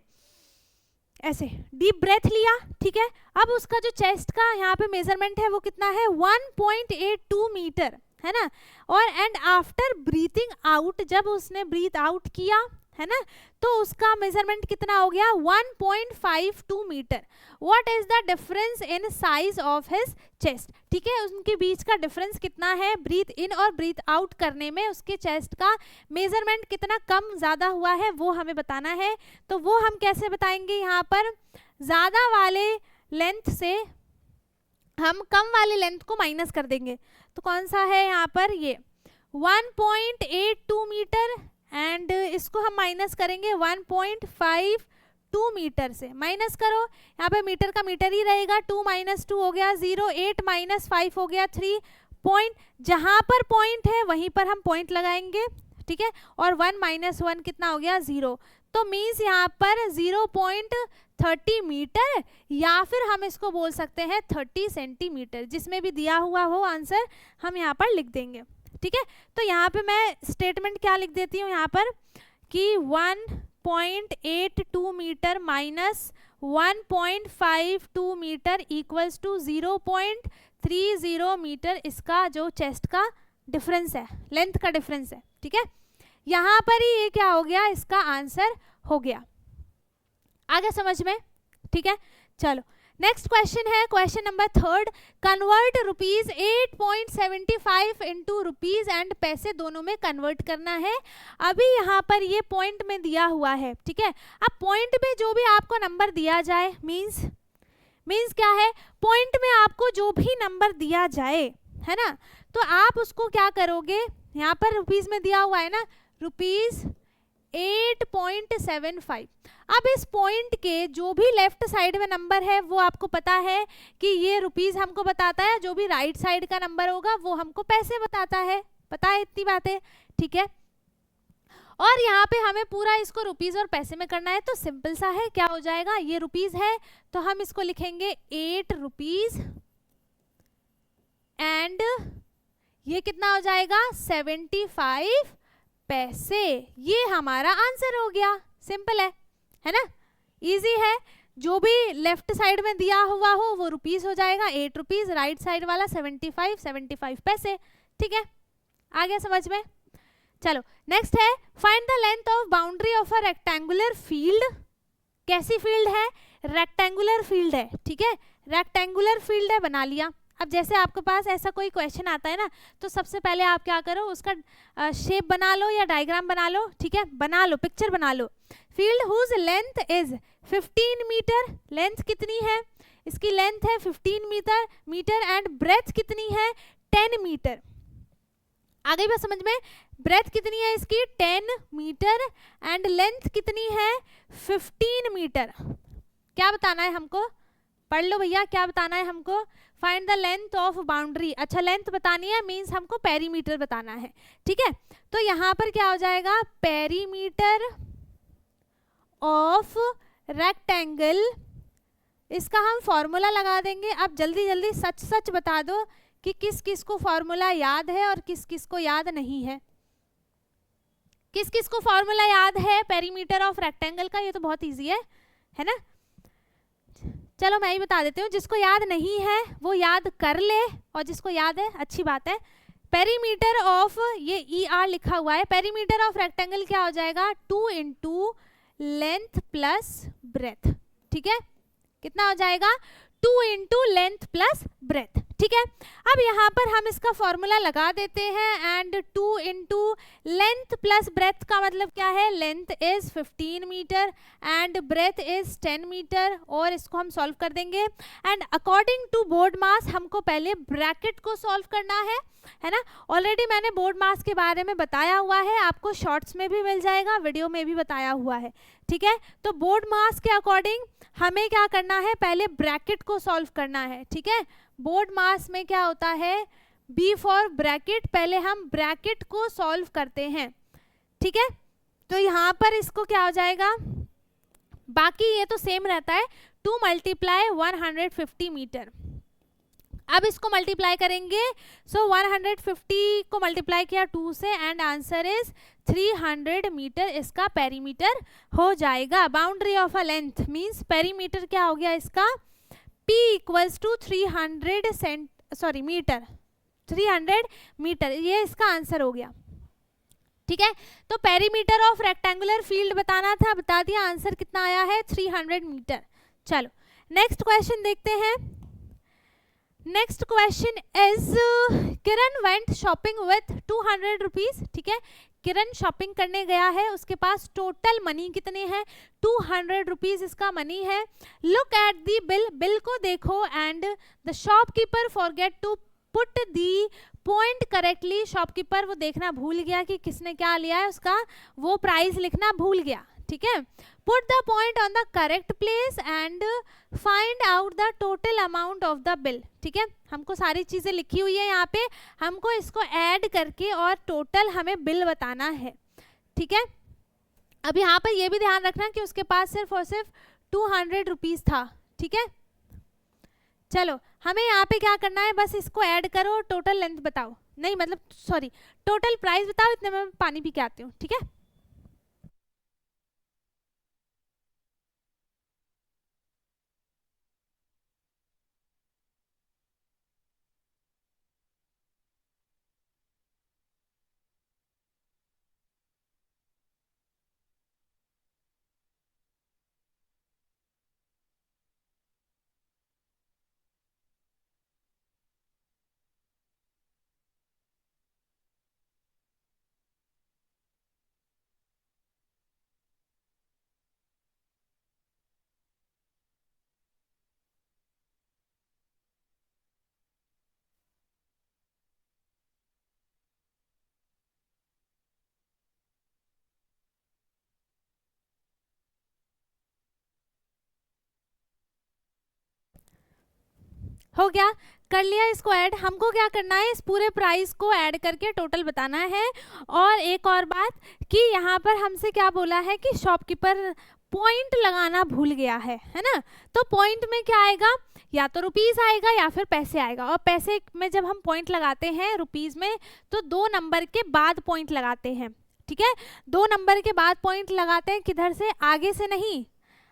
Speaker 1: ऐसे डीप ब्रेथ लिया, ठीक है। अब उसका जो चेस्ट का यहाँ पे मेजरमेंट है वो कितना है, 1.82 मीटर, है ना। और एंड आफ्टर ब्रीथिंग आउट, जब उसने ब्रीथ आउट किया, है ना, तो उसका मेजरमेंट कितना हो गया, 1.52 metre. What is the difference in size of his chest, ठीक है। उनके बीच का डिफरेंस कितना है, ब्रीथ इन और ब्रीथ आउट करने में उसके चेस्ट का मेजरमेंट कितना कम ज़्यादा हुआ है, वो हमें बताना है। तो वो हम कैसे बताएंगे, यहाँ पर ज़्यादा वाले लेंथ से हम कम वाले लेंथ को माइनस कर देंगे। तो कौन सा है यहाँ पर, ये 1.82 मीटर एंड इसको हम माइनस करेंगे 1.52 मीटर से। माइनस करो, यहाँ पे मीटर का मीटर ही रहेगा, 2 - 2 हो गया 0, 8 - 5 हो गया 3 पॉइंट, जहाँ पर पॉइंट है वहीं पर हम पॉइंट लगाएंगे, ठीक है। और 1 - 1 कितना हो गया 0, तो मीन्स यहाँ पर 0.30 मीटर, या फिर हम इसको बोल सकते हैं 30 सेंटीमीटर, जिसमें भी दिया हुआ हो आंसर हम यहाँ पर लिख देंगे, ठीक है। तो यहाँ पे मैं स्टेटमेंट क्या लिख देती हूँ यहाँ पर कि 1.82 metre minus 1.52 metre equals to 0.30 metre, इसका जो चेस्ट का डिफरेंस है, लेंथ का डिफरेंस है, ठीक है। यहाँ पर ही ये क्या हो गया, इसका आंसर हो गया। आगे समझ में, ठीक है। चलो नेक्स्ट क्वेश्चन है, question number 3, convert ₹8.75 into rupees and पैसे दोनों में कन्वर्ट करना है। अभी यहाँ पर ये पॉइंट में दिया हुआ है, ठीक है। अब पॉइंट में जो भी आपको नंबर दिया जाए, मीन्स क्या है, पॉइंट में आपको जो भी नंबर दिया जाए, है ना, तो आप उसको क्या करोगे, यहाँ पर रुपीज में दिया हुआ है ना, ₹8.75। अब इस पॉइंट के जो भी लेफ्ट साइड में नंबर है वो आपको पता है कि ये रुपीज हमको बताता है, जो भी राइट साइड का नंबर होगा वो हमको पैसे बताता है, पता है इतनी बातें, ठीक है। और यहाँ पे हमें पूरा इसको रुपीज और पैसे में करना है, तो सिंपल सा है, क्या हो जाएगा, ये रुपीज है तो हम इसको लिखेंगे 8 रुपीज एंड ये कितना हो जाएगा 75 पैसे। ये हमारा आंसर हो गया, सिंपल है ना, इजी है। जो भी लेफ्ट साइड में दिया हुआ हो वो रुपीज हो जाएगा, 8 रुपीज, राइट साइड वाला 75 पैसे, ठीक है। आगे समझ में। चलो नेक्स्ट है, find the length of boundary of a rectangular field. कैसी फील्ड है, रेक्टेंगुलर फील्ड है, ठीक है, रेक्टेंगुलर फील्ड है, बना लिया। अब जैसे आपके पास ऐसा कोई क्वेश्चन आता है ना, तो सबसे पहले आप क्या करो, उसका शेप बना लो या डायग्राम बना लो, ठीक है, बना लो, पिक्चर बना लो। Field whose length is 15 metre, length कितनी है, इसकी लेंथ है 15 मीटर एंड ब्रेथ कितनी है 10 मीटर। आगे भी समझ में, ब्रेथ कितनी है इसकी 10 मीटर एंड लेंथ कितनी है 15 मीटर। क्या बताना है हमको, पढ़ लो भैया, क्या बताना है हमको, find the length of boundary. अच्छा लेंथ बतानी है, मीन्स हमको पेरीमीटर बताना है, ठीक है। तो यहाँ पर क्या हो जाएगा, पेरीमीटर ऑफ रेक्टेंगल, इसका हम फॉर्मूला लगा देंगे। अब जल्दी जल्दी सच सच बता दो कि किस किस को फॉर्मूला याद है और किस किस को याद नहीं है। किस किस को फॉर्मूला याद है पेरीमीटर ऑफ रेक्टेंगल का, ये तो बहुत इजी है ना। चलो मैं ही बता देती हूँ, जिसको याद नहीं है वो याद कर ले, और जिसको याद है अच्छी बात है। पेरीमीटर ऑफ, ये ER लिखा हुआ है, पेरीमीटर ऑफ रेक्टेंगल क्या हो जाएगा 2 इंटू लेंथ प्लस ब्रेथ, ठीक है, कितना हो जाएगा 2 इंटू लेंथ प्लस ब्रेथ, ठीक है। अब यहाँ पर हम इसका फॉर्मूला लगा देते हैं, and 2 into length plus breadth का मतलब क्या है, length is 15 metre and breadth is 10 metre, और इसको हम सॉल्व कर देंगे। And according to BODMAS हमको पहले ब्रैकेट को सॉल्व करना है ना। ऑलरेडी मैंने बोर्ड मास के बारे में बताया हुआ है, आपको शॉर्ट्स में भी मिल जाएगा, वीडियो में भी बताया हुआ है, ठीक है। तो बोर्ड मास के अकॉर्डिंग हमें क्या करना है, पहले ब्रैकेट को सॉल्व करना है, ठीक है। बोर्ड मास में क्या होता है, B फॉर ब्रैकेट, पहले हम ब्रैकेट को सॉल्व करते हैं, ठीक है। तो यहाँ पर इसको क्या हो जाएगा, बाकी ये तो सेम रहता है, 2 × 150 मीटर। अब इसको मल्टीप्लाई करेंगे, सो 150 को मल्टीप्लाई किया 2 से एंड आंसर इज 300 मीटर, इसका पेरीमीटर हो जाएगा। Boundary of a length means perimeter क्या हो गया इसका, P इक्वल्स टू 300 मीटर, ये इसका आंसर हो गया, ठीक है। तो पेरीमीटर ऑफ रेक्टेंगुलर फील्ड बताना था, बता दिया, आंसर कितना आया है 300 मीटर। चलो नेक्स्ट क्वेश्चन देखते हैं। Next question is, Kiran went shopping with 200 rupees, ठीक है। किरण शॉपिंग करने गया है, उसके पास टोटल मनी कितने हैं 200 रुपीज इसका मनी है। Look at the bill, bill को देखो, and the shopkeeper forget to put the point correctly, shopkeeper वो देखना भूल गया कि किसने क्या लिया है, उसका वो प्राइस लिखना भूल गया, ठीक है। Put the point on the correct place and find out the total amount of the bill, ठीक है। हमको सारी चीजें लिखी हुई है यहाँ पे, हमको इसको ऐड करके और टोटल हमें बिल बताना है, ठीक है। अब यहाँ पर ये भी ध्यान रखना कि उसके पास सिर्फ और सिर्फ 200 रुपीज था, ठीक है। चलो हमें यहाँ पे क्या करना है, बस इसको ऐड करो, टोटल लेंथ बताओ, नहीं मतलब सॉरी टोटल प्राइस बताओ, इतने में पानी पी के आती हूँ, ठीक है। हो गया, कर लिया इसको ऐड। हमको क्या करना है, इस पूरे प्राइस को ऐड करके टोटल बताना है। और एक और बात कि यहाँ पर हमसे क्या बोला है कि शॉपकीपर पॉइंट लगाना भूल गया है ना। तो पॉइंट में क्या आएगा, या तो रुपीस आएगा या फिर पैसे आएगा। और पैसे में जब हम पॉइंट लगाते हैं रुपीस में, तो 2 नंबर के बाद पॉइंट लगाते हैं, ठीक है। 2 नंबर के बाद पॉइंट लगाते हैं, किधर से, आगे से नहीं,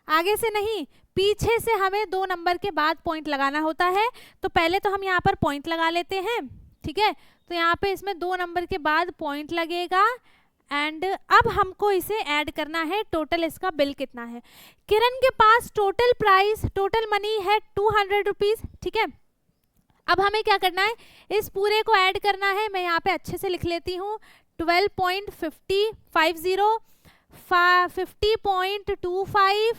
Speaker 1: आगे से नहीं, पीछे से हमें 2 नंबर के बाद पॉइंट लगाना होता है। तो पहले तो हम यहाँ पर पॉइंट लगा लेते हैं, ठीक है। तो यहाँ पे इसमें 2 नंबर के बाद पॉइंट लगेगा एंड अब हमको इसे ऐड करना है, टोटल इसका बिल कितना है। किरण के पास टोटल प्राइस, टोटल मनी है 200 रुपीज, ठीक है। अब हमें क्या करना है, इस पूरे को ऐड करना है। मैं यहाँ पे अच्छे से लिख लेती हूँ, 12.50 50.25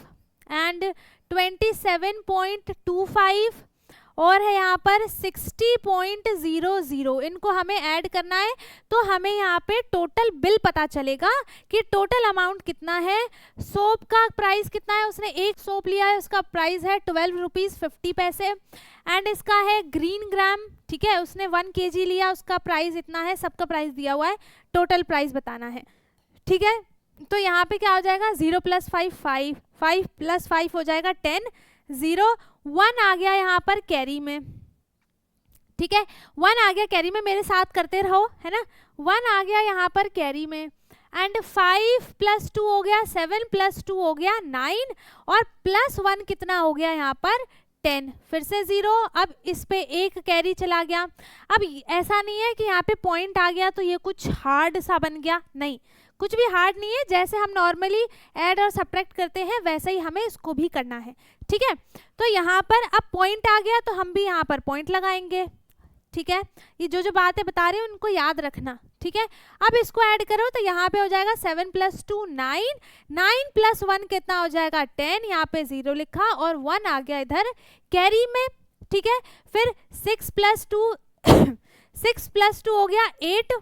Speaker 1: एंड 27.25 और है यहाँ पर 60.00, इनको हमें ऐड करना है। तो हमें यहाँ पे टोटल बिल पता चलेगा कि टोटल अमाउंट कितना है। सोप का प्राइस कितना है, उसने एक सोप लिया है, उसका प्राइस है 12 रुपीज़ 50 पैसे। एंड इसका है ग्रीन ग्राम, ठीक है, उसने 1 kg लिया, उसका प्राइस इतना है, सबका प्राइस दिया हुआ है, टोटल प्राइस बताना है, ठीक है। तो यहाँ पे क्या हो जाएगा, 0 + 5 5, 5 + 5 हो जाएगा 10, 0 1 आ गया यहाँ पर कैरी में, ठीक है। 1 आ गया कैरी में, मेरे साथ करते रहो, है ना। 1 आ गया यहाँ पर कैरी में एंड 5 + 2 हो गया 7 + 2 हो गया 9 और +1 कितना हो गया यहाँ पर 10, फिर से 0। अब इस पे एक कैरी चला गया। अब ऐसा नहीं है कि यहाँ पे पॉइंट आ गया तो ये कुछ हार्ड सा बन गया, नहीं, कुछ भी हार्ड नहीं है। जैसे हम नॉर्मली ऐड और सब्ट्रैक्ट करते हैं वैसे ही हमें इसको भी करना है, ठीक है। तो यहाँ पर अब पॉइंट आ गया तो हम भी यहाँ पर पॉइंट लगाएंगे, ठीक है। ये जो बातें बता रहे हैं उनको याद रखना, ठीक है। अब इसको ऐड करो तो यहाँ पे हो जाएगा 7 + 2 9, 9 + 1 कितना हो जाएगा 10, यहाँ पे 0 लिखा और 1 आ गया इधर कैरी में, ठीक है। फिर 6 + 2 6 + 2 हो गया 8,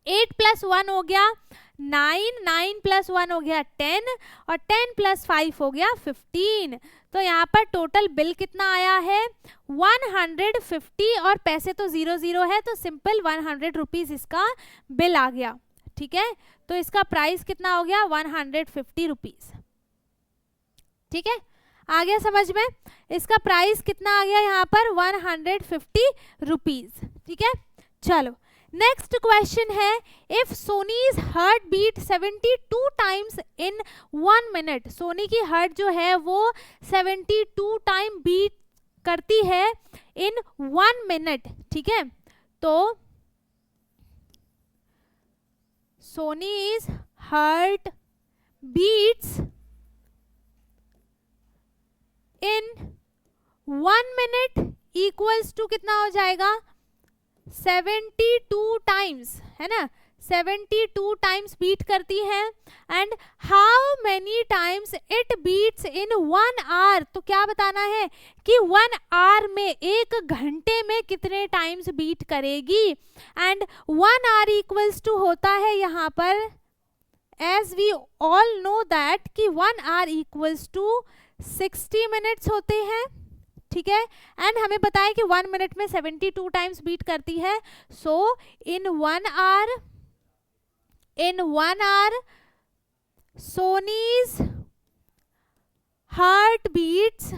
Speaker 1: 8 + 1 हो गया 9, 9 + 1 हो गया 10 और 10 + 5 हो गया 15। तो यहाँ पर टोटल बिल कितना आया है 150 और पैसे तो 0 0 है तो सिंपल 100 रुपीज़ इसका बिल आ गया, ठीक है। तो इसका प्राइस कितना हो गया 150 रुपीज़, ठीक है। आ गया समझ में, इसका प्राइस कितना आ गया यहाँ पर 150 रुपीज़, ठीक है। चलो नेक्स्ट क्वेश्चन है, if Soni's heartbeat 72 times in 1 minute, Soni की हार्ट जो है वो 72 टाइम बीट करती है इन 1 मिनट, ठीक है। तो Soni's heartbeats in 1 minute equals to कितना हो जाएगा 72 टाइम्स, है ना, 72 टाइम्स बीट करती है, and how many times it beats in 1 hour. तो क्या बताना है कि 1 आवर में, 1 घंटे में कितने टाइम्स बीट करेगी। एंड 1 आवर इक्वल्स टू होता है यहाँ पर, as we all know that कि 1 आवर इक्वल्स टू 60 मिनट्स होते हैं, ठीक है। एंड हमें बताया कि 1 मिनट में 72 टाइम्स बीट करती है। So in 1 hour Soni's heartbeats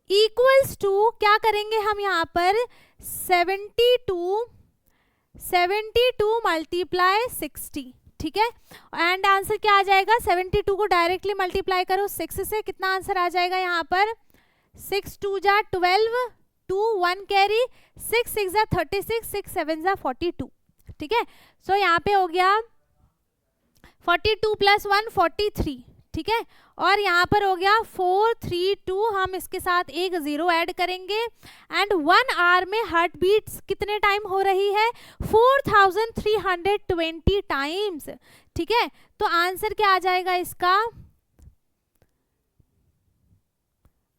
Speaker 1: equals to, क्या करेंगे हम यहाँ पर 72 मल्टीप्लाई 60, ठीक है। एंड आंसर क्या आ जाएगा, 72 को डायरेक्टली मल्टीप्लाई करो 6 से, कितना आंसर आ जाएगा यहाँ पर, 6 2 जा 12, 2 1 कैरी, 6 6 जा 36, 6 7 जा 42, ठीक है। सो यहाँ पे हो गया 42 + 1 43, ठीक है। और यहाँ पर हो गया 4 3 2, हम इसके साथ एक 0 ऐड करेंगे। एंड 1 आवर में हार्ट बीट्स कितने टाइम हो रही है, 4320 टाइम्स, ठीक है। तो आंसर क्या आ जाएगा इसका,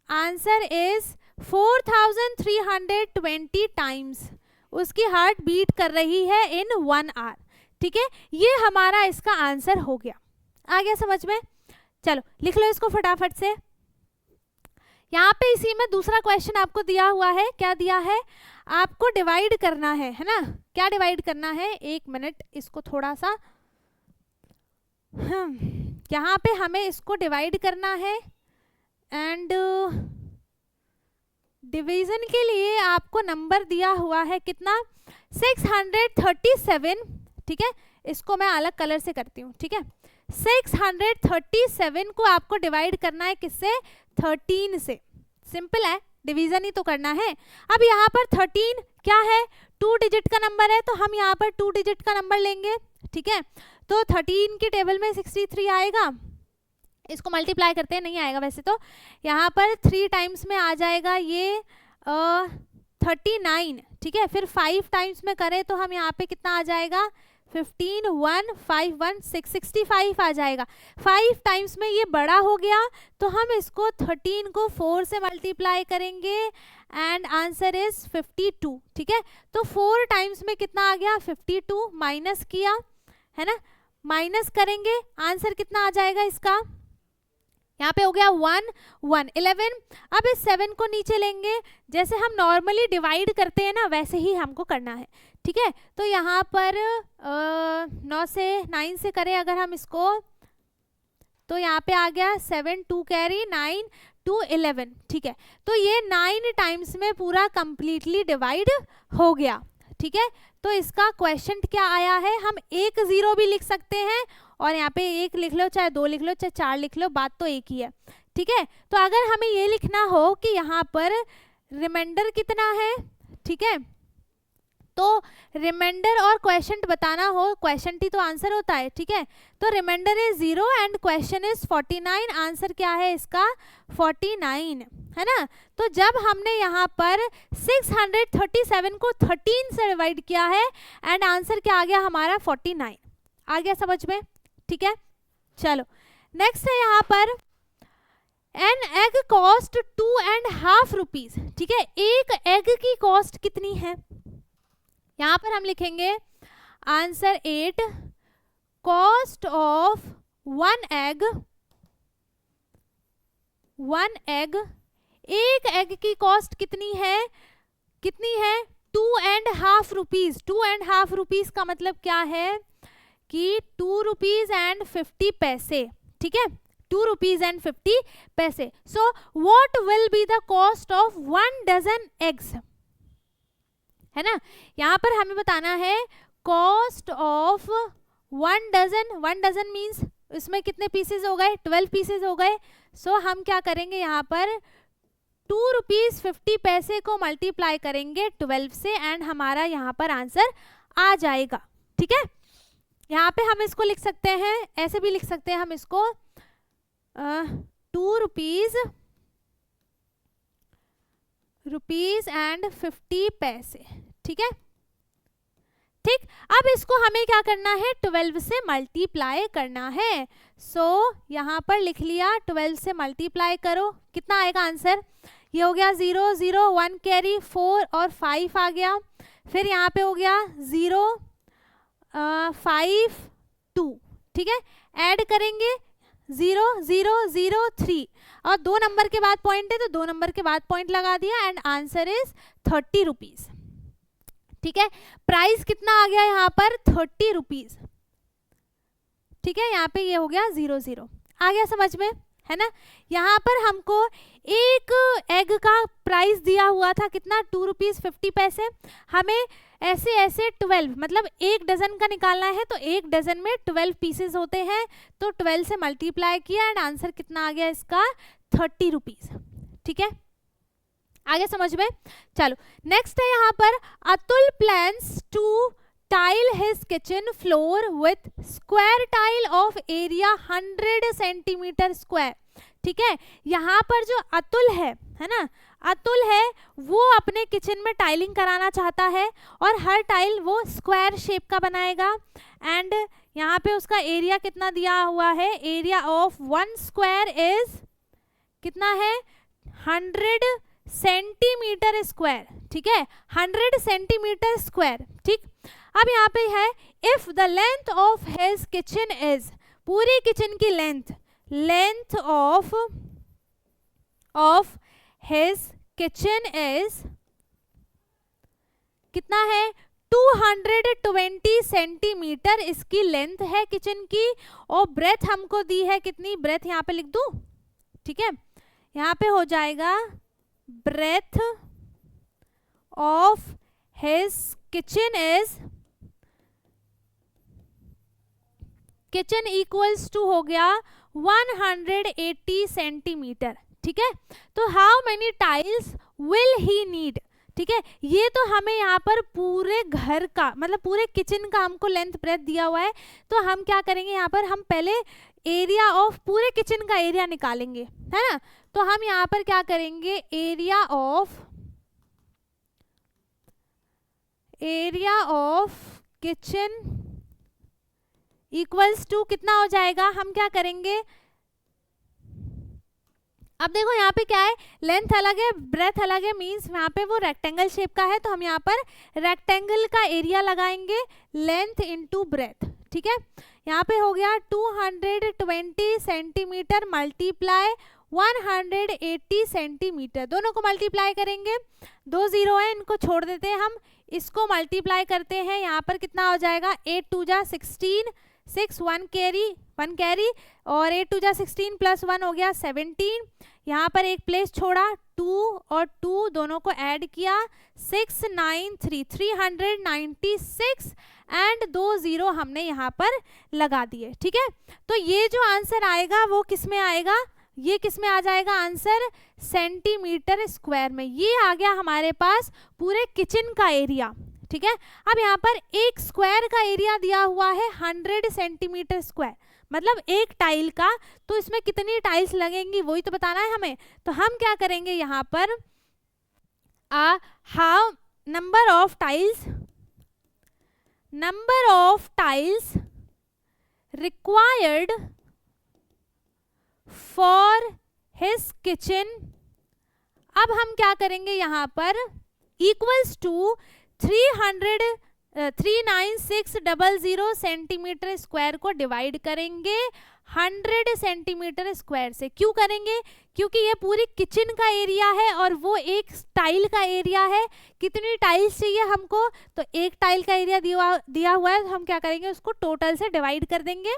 Speaker 1: आंसर इज 4320 टाइम्स उसकी हार्ट बीट कर रही है इन 1 आवर, ठीक है। ये हमारा इसका आंसर हो गया। आ गया समझ में? चलो लिख लो इसको फटाफट से। यहाँ पे इसी में दूसरा क्वेश्चन आपको दिया हुआ है, क्या दिया है, आपको डिवाइड करना है ना। क्या डिवाइड करना है, 1 मिनट इसको थोड़ा सा, यहाँ पे हमें इसको डिवाइड करना है। एंड डिवीजन के लिए आपको नंबर दिया हुआ है कितना, 637, ठीक है। इसको मैं अलग कलर से करती हूँ, ठीक है। 637 को आपको डिवाइड करना है किससे, 13 से। सिंपल है, डिवीजन ही तो करना है। अब यहाँ पर 13 क्या है, 2 डिजिट का नंबर है, तो हम यहाँ पर 2 डिजिट का नंबर लेंगे, ठीक है। तो 13 की टेबल में 63 आएगा, इसको मल्टीप्लाई करते हैं, नहीं आएगा वैसे तो। यहाँ पर 3 टाइम्स में आ जाएगा ये 39, ठीक है। फिर 5 टाइम्स में करें तो हम यहाँ पे कितना आ जाएगा, 15 1 5 1 6 65 आ जाएगा। 5 टाइम्स में ये बड़ा हो गया, तो हम इसको 13 को 4 से मल्टीप्लाई करेंगे, एंड आंसर इज 52, ठीक है। तो 4 टाइम्स में कितना आ गया, 52, माइनस किया है ना, माइनस करेंगे, आंसर कितना आ जाएगा इसका, यहाँ पे हो गया 1 1 11। अब इस 7 को नीचे लेंगे, जैसे हम नॉर्मली डिवाइड करते हैं ना वैसे ही हमको करना है, ठीक है। तो यहाँ पर 9 से 9 से करें अगर हम इसको, तो यहाँ पे आ गया 7 2 कैरी 9 2 11, ठीक है। तो ये 9 टाइम्स में पूरा कंप्लीटली डिवाइड हो गया, ठीक है। तो इसका क्वेश्चन क्या आया है, हम 1 0 भी लिख सकते हैं, और यहाँ पे 1 लिख लो, चाहे 2 लिख लो, चाहे 4 लिख लो, बात तो एक ही है, ठीक है। तो अगर हमें ये लिखना हो कि यहाँ पर रिमाइंडर कितना है, ठीक है, तो रिमाइंडर और क्वेश्चन बताना हो, क्वेश्चन ही तो आंसर होता है, ठीक है। तो remainder is 0 and question is 49, answer क्या है इसका, 49, है ना। तो जब हमने यहाँ पर 637 को 13 से डिवाइड किया है, एंड आंसर क्या आ गया हमारा, 49 आ गया समझ में, ठीक है। चलो नेक्स्ट है यहाँ पर, एन एग कॉस्ट 2.5 रुपीज, ठीक है। एक एग की कॉस्ट कितनी है, यहाँ पर हम लिखेंगे आंसर 8, कॉस्ट ऑफ 1 एग, एक एग की कॉस्ट कितनी है, 2.5 रुपीज। 2.5 रुपीज का मतलब क्या है कि 2 रुपीज एंड 50 पैसे, ठीक है, 2 रुपीज एंड 50 पैसे। So what will be the cost of 1 dozen eggs, है ना। यहाँ पर हमें बताना है cost of 1 dozen, 1 dozen means इसमें कितने पीसेज हो गए, 12 पीसेज हो गए। सो हम क्या करेंगे, यहाँ पर 2 रुपीज 50 पैसे को मल्टीप्लाई करेंगे 12 से, एंड हमारा यहाँ पर आंसर आ जाएगा, ठीक है। यहाँ पे हम इसको लिख सकते हैं, ऐसे भी लिख सकते हैं हम इसको, 2 रुपीज ₹1.50। ठीक है, ठीक। अब इसको हमें क्या करना है, 12 से मल्टीप्लाई करना है। सो यहाँ पर लिख लिया, 12 से मल्टीप्लाई करो, कितना आएगा आंसर, ये हो गया 0 0 1 कैरी 4 और 5 आ गया, फिर यहाँ पे हो गया 0 5 2। ठीक है, ऐड करेंगे 0 0 0 3 और 2 नंबर के बाद पॉइंट है तो 2 नंबर के बाद पॉइंट लगा दिया एंड आंसर इज 30 रुपीज। ठीक है, प्राइस कितना आ गया यहाँ पर, 30 रुपीज। ठीक है, यहाँ पे ये हो गया 0 0, आ गया समझ में, है ना। यहाँ पर हमको एक एग का प्राइस दिया हुआ था कितना, 2.50 रुपीज। हमें ऐसे ऐसे 12 मतलब एक डजन का निकालना है, तो एक डजन में 12 पीसेस होते हैं, तो 12 से मल्टीप्लाई किया एंड आंसर कितना आ गया इसका, 30 रुपीज। ठीक है, आगे समझ में। चलो नेक्स्ट है यहाँ पर, Atul plans to tile his kitchen floor with square tile of area 100 centimetre square. ठीक है, यहाँ पर जो अतुल है ना, अतुल है वो अपने किचन में टाइलिंग कराना चाहता है और हर टाइल वो स्क्वायर शेप का बनाएगा एंड यहाँ पे उसका एरिया कितना दिया हुआ है, एरिया ऑफ 1 स्क्वायर इज कितना है, 100 सेंटीमीटर स्क्वायर। ठीक है, 100 सेंटीमीटर स्क्वायर। ठीक, अब यहाँ पे है, if the length of his kitchen is, पूरी किचन की length of his kitchen is कितना है, 220 सेंटीमीटर इसकी लेंथ है किचन की, और ब्रेथ हमको दी है कितनी, ब्रेथ यहाँ पे लिख दूं। ठीक है, यहाँ पे हो जाएगा breadth of his kitchen is, kitchen equals to हो गया 180 सेंटीमीटर। ठीक है, तो how many tiles will he need. ठीक है, ये तो हमें यहाँ पर पूरे घर का मतलब पूरे किचन का हमको लेंथ ब्रेथ दिया हुआ है, तो हम क्या करेंगे यहाँ पर, हम पहले एरिया ऑफ पूरे किचन का एरिया निकालेंगे, है ना। तो हम यहाँ पर क्या करेंगे, area of kitchen equals to कितना हो जाएगा, हम क्या करेंगे, अब देखो यहाँ पे क्या है, लेंथ अलग है ब्रेथ अलग है, मींस यहाँ पे वो रेक्टेंगल शेप का है, तो हम यहाँ पर रेक्टेंगल का एरिया लगाएंगे, लेंथ इनटू ब्रेथ। ठीक है, यहाँ पे हो गया 220 सेंटीमीटर मल्टीप्लाई 180 सेंटीमीटर, दोनों को मल्टीप्लाई करेंगे, 2 0 है इनको छोड़ देते हैं हम, इसको मल्टीप्लाई करते हैं, यहाँ पर कितना हो जाएगा, 8 2 जा 16, 6 1 कैरी और 8 2 जा 16 प्लस 1 हो गया 17, यहाँ पर एक प्लेस छोड़ा, 2 और 2 दोनों को ऐड किया, 6 9 3 396 एंड 2 0 हमने यहाँ पर लगा दिए। ठीक है, तो ये जो आंसर आएगा वो किस में आएगा, ये किस में आ जाएगा आंसर, सेंटीमीटर स्क्वायर में। ये आ गया हमारे पास पूरे किचन का एरिया। ठीक है, अब यहाँ पर एक स्क्वायर का एरिया दिया हुआ है 100 सेंटीमीटर स्क्वायर, मतलब एक टाइल का, तो इसमें कितनी टाइल्स लगेंगी वही तो बताना है हमें। तो हम क्या करेंगे यहाँ पर, how number of tiles required for his kitchen, अब हम क्या करेंगे यहाँ पर, इक्वल्स टू 39600 सेंटीमीटर स्क्वायर को डिवाइड करेंगे 100 सेंटीमीटर स्क्वायर से। क्यों करेंगे, क्योंकि ये पूरी किचन का एरिया है और वो एक टाइल का एरिया है। कितनी टाइल्स चाहिए हमको, तो एक टाइल का एरिया दिया हुआ है, तो हम क्या करेंगे, उसको टोटल से डिवाइड कर देंगे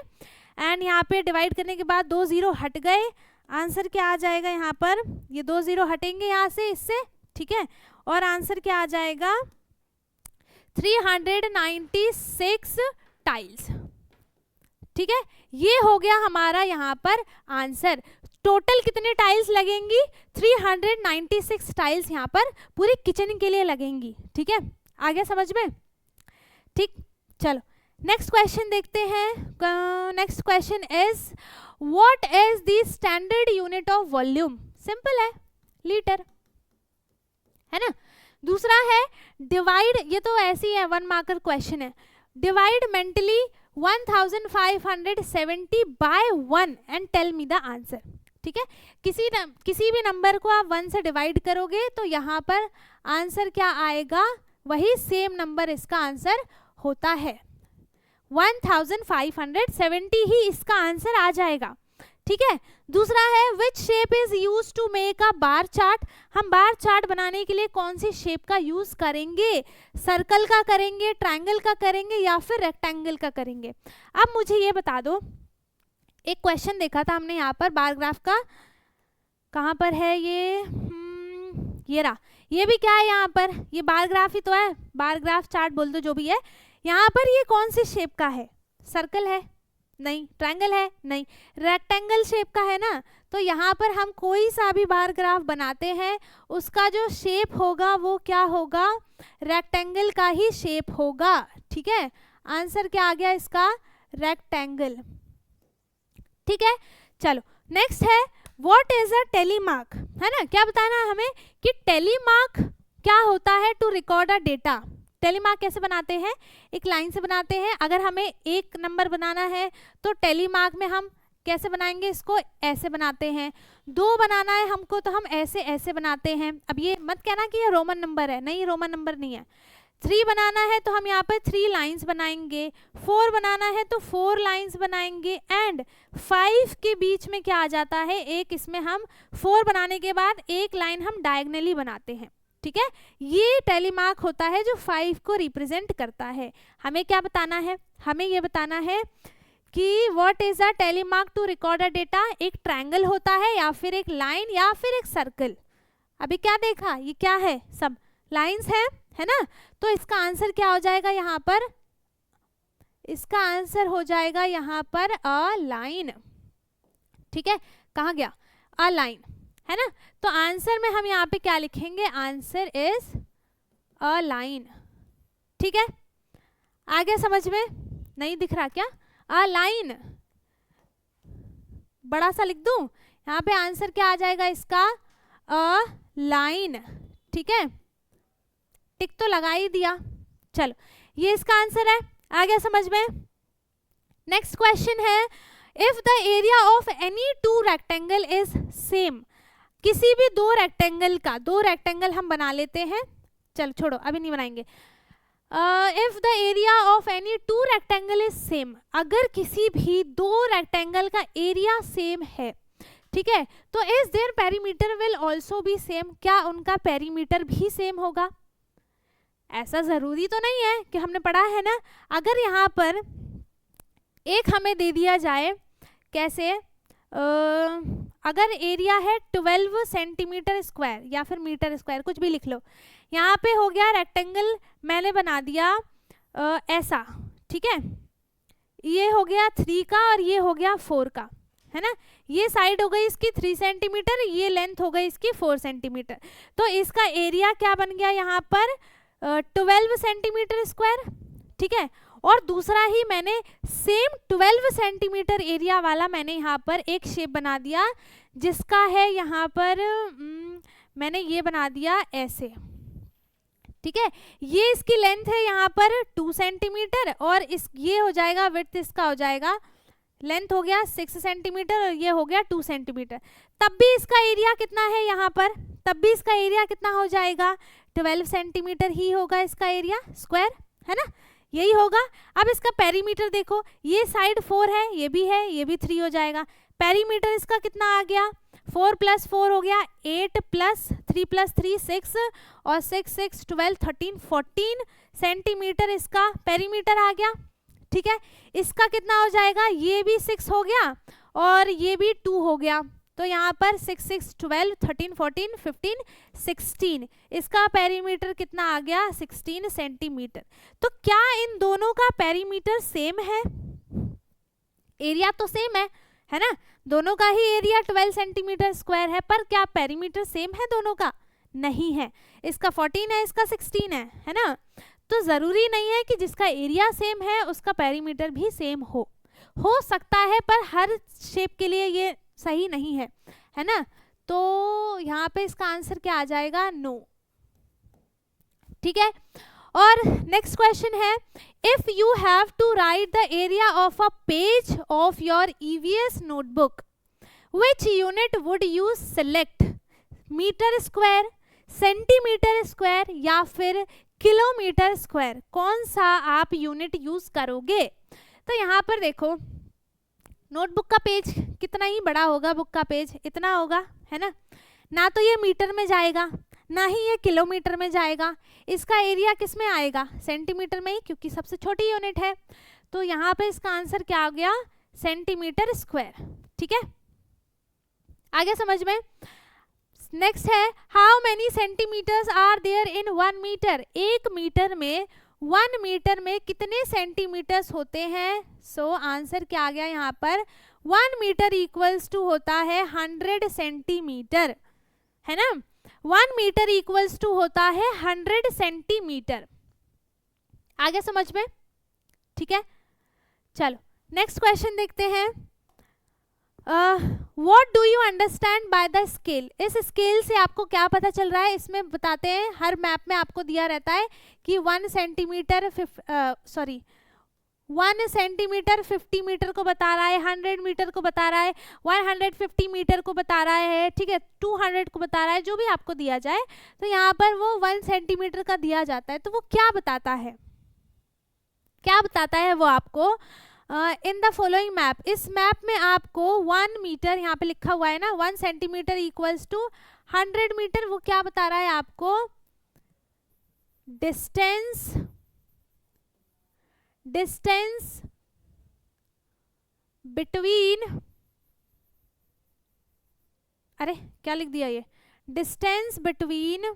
Speaker 1: एंड यहाँ पे डिवाइड करने के बाद 2 0 हट गए, आंसर क्या आ जाएगा, यहाँ पर ये 2 0 हटेंगे यहाँ से इससे। ठीक है, और आंसर क्या आ जाएगा, 396 टाइल्स। ठीक है, ये हो गया हमारा यहाँ पर आंसर। टोटल कितने टाइल्स लगेंगी, 396 टाइल्स यहाँ पर पूरी किचन के लिए लगेंगी। ठीक है, आ गया समझ में। ठीक, चलो नेक्स्ट क्वेश्चन देखते हैं। Next question is, what is the standard unit of volume. Simple है, लीटर। है ना। दूसरा है डिवाइड, ये तो ऐसी है 1 मार्कर क्वेश्चन है, divide mentally 1570 by 1 and tell me the answer. ठीक है, किसी भी नंबर को आप 1 से डिवाइड करोगे तो यहाँ पर आंसर क्या आएगा, वही सेम नंबर इसका आंसर होता है, 1570 ही इसका आंसर आ जाएगा। ठीक है, दूसरा है which shape is use to make a bar chart, हम बार चार्ट बनाने के लिए कौन सी शेप का यूज करेंगे, सर्कल का करेंगे, ट्रायंगल का करेंगे या फिर रेक्टेंगल का करेंगे। अब मुझे ये बता दो, एक क्वेश्चन देखा था हमने यहाँ पर बार ग्राफ का, कहाँ पर है ये रहा, ये भी क्या है यहाँ पर, ये बार ग्राफ ही तो है, बार ग्राफ चार्ट बोल दो जो भी है। यहाँ पर ये कौन सी शेप का है, सर्कल है नहीं, ट्रायंगल है नहीं, रेक्टेंगल शेप का है ना। तो यहाँ पर हम कोई सा भी बार ग्राफ बनाते हैं उसका जो शेप होगा वो क्या होगा, रेक्टेंगल का ही शेप होगा। ठीक है, आंसर क्या आ गया इसका, रेक्टेंगल। ठीक है, चलो नेक्स्ट है व्हाट इज अ टेलीमार्क, है ना, क्या बताना है हमें कि टेलीमार्क क्या होता है, टू रिकॉर्ड अ डेटा। टेलीमार्क कैसे बनाते हैं, एक लाइन से बनाते हैं, अगर हमें एक नंबर बनाना है तो टेलीमार्क में हम कैसे बनाएंगे, इसको ऐसे बनाते हैं, 2 बनाना है हमको तो हम ऐसे ऐसे बनाते हैं। अब ये मत कहना कि ये रोमन नंबर है, नहीं रोमन नंबर नहीं है। 3 बनाना है तो हम यहाँ पर 3 लाइन्स बनाएंगे, 4 बनाना है तो 4 लाइन्स बनाएंगे, एंड 5 के बीच में क्या आ जाता है, एक इसमें हम 4 बनाने के बाद एक लाइन हम डायगनली बनाते हैं। ठीक है, ये टेलीमार्क होता है जो 5 को रिप्रेजेंट करता है। हमें क्या बताना है, हमें ये बताना है कि what is a tally mark to record a data, एक ट्रायंगल होता है या फिर एक लाइन या फिर एक सर्कल। अभी क्या देखा, ये क्या है, सब लाइंस है ना। तो इसका आंसर क्या हो जाएगा यहाँ पर, इसका आंसर हो जाएगा यहाँ पर अ लाइन। ठीक है, कहाँ गया, अ लाइन, है ना। तो आंसर में हम यहाँ पे क्या लिखेंगे, आंसर इज अ लाइन। ठीक है, आ गया समझ में, नहीं दिख रहा क्या, अ लाइन, बड़ा सा लिख दूं, यहाँ पे आंसर क्या आ जाएगा इसका, अ लाइन। ठीक है, टिक तो लगा ही दिया, चलो ये इसका आंसर है, आ गया समझ में। नेक्स्ट क्वेश्चन है if the area of any 2 rectangle is same, किसी भी 2 रेक्टेंगल का, 2 रेक्टेंगल हम बना लेते हैं, चल छोड़ो अभी नहीं बनाएंगे। If the area of any 2 rectangle is same, अगर किसी भी 2 रेक्टेंगल का एरिया सेम है, ठीक है, तो is there perimeter will also be same, क्या उनका पेरीमीटर भी सेम होगा। ऐसा जरूरी तो नहीं है कि हमने पढ़ा है ना, अगर यहाँ पर एक हमें दे दिया जाए, कैसे, अगर एरिया है 12 सेंटीमीटर स्क्वायर या फिर मीटर स्क्वायर, कुछ भी लिख लो, यहाँ पे हो गया रेक्टेंगल मैंने बना दिया ऐसा, ठीक है, ये हो गया 3 का और ये हो गया 4 का, है ना, ये साइड हो गई इसकी 3 सेंटीमीटर, ये लेंथ हो गई इसकी 4 सेंटीमीटर, तो इसका एरिया क्या बन गया यहाँ पर 12 सेंटीमीटर स्क्वायर। ठीक है, और दूसरा ही मैंने सेम 12 सेंटीमीटर एरिया वाला मैंने यहाँ पर एक शेप बना दिया, जिसका है यहाँ पर मैंने ये बना दिया ऐसे। ठीक है, ये इसकी लेंथ है यहाँ पर 2 सेंटीमीटर और इस ये हो जाएगा विड्थ, इसका हो जाएगा, लेंथ हो गया 6 सेंटीमीटर और ये हो गया 2 सेंटीमीटर, तब भी इसका एरिया कितना है यहाँ पर, तब भी इसका एरिया कितना हो जाएगा 12 सेंटीमीटर ही होगा इसका एरिया स्क्वायर, है ना, यही होगा। अब इसका पेरीमीटर देखो, ये साइड 4 है, ये भी है, ये भी 3 हो जाएगा, पेरीमीटर इसका कितना आ गया 4 + 4 हो गया 8 + 3 + 3 6 और 6 6 12 13 14 सेंटीमीटर इसका पेरीमीटर आ गया। ठीक है, इसका कितना हो जाएगा, ये भी 6 हो गया और ये भी 2 हो गया, तो यहाँ पर 6 6 12 13 14 15 16, इसका पेरीमीटर कितना आ गया 16 सेंटीमीटर। तो क्या इन दोनों का पेरीमीटर सेम है, एरिया तो सेम है ना, दोनों का ही एरिया 12 सेंटीमीटर स्क्वायर है, पर क्या पेरीमीटर सेम है दोनों का, नहीं है, इसका 14 है इसका 16 है ना। तो जरूरी नहीं है कि जिसका एरिया सेम है उसका पेरीमीटर भी सेम हो सकता है, पर हर शेप के लिए ये सही नहीं है, है ना। तो यहाँ पे इसका आंसर क्या आ जाएगा, नो। ठीक है। और नेक्स्ट क्वेश्चन है, if you have to write the area of a page of your EVS notebook, which unit would you select? Metre square, centimetre square या फिर किलोमीटर स्क्वायर? कौन सा आप यूनिट यूज करोगे? तो यहाँ पर देखो, नोटबुक का पेज कितना ही बड़ा होगा, बुक का पेज इतना होगा, है ना तो ये मीटर में जाएगा, ना ही ये किलोमीटर में जाएगा। इसका एरिया किस में आएगा? सेंटीमीटर में ही, क्योंकि सबसे छोटी यूनिट है। तो यहाँ पे इसका आंसर क्या हो गया? Centimetre square. ठीक है, आगे समझ में। नेक्स्ट है, how many centimetres are there in 1 metre? 1 metre में 1 मीटर में कितने सेंटीमीटर्स होते हैं? सो आंसर क्या आ गया यहाँ पर? 1 मीटर इक्वल्स टू होता है 100 सेंटीमीटर, है ना। 1 मीटर इक्वल्स टू होता है 100 सेंटीमीटर। आगे समझ में, ठीक है। चलो नेक्स्ट क्वेश्चन देखते हैं। What do you understand by the scale? इस स्केल से आपको क्या पता चल रहा है? इसमें बताते हैं, हर मैप में आपको दिया रहता है कि 1 सेंटीमीटर 1 सेंटीमीटर 50 मीटर को बता रहा है, 100 मीटर को बता रहा है, 150 मीटर को बता रहा है, ठीक है, 200 को बता रहा है, जो भी आपको दिया जाए। तो यहाँ पर वो 1 सेंटीमीटर का दिया जाता है, तो वो क्या बताता है? क्या बताता है वो आपको? इन द फॉलोइंग मैप, इस मैप में आपको 1 मीटर यहाँ पे लिखा हुआ है ना, 1 सेंटीमीटर इक्वल्स टू 100 मीटर। वो क्या बता रहा है आपको? डिस्टेंस बिटवीन, अरे क्या लिख दिया ये? डिस्टेंस बिटवीन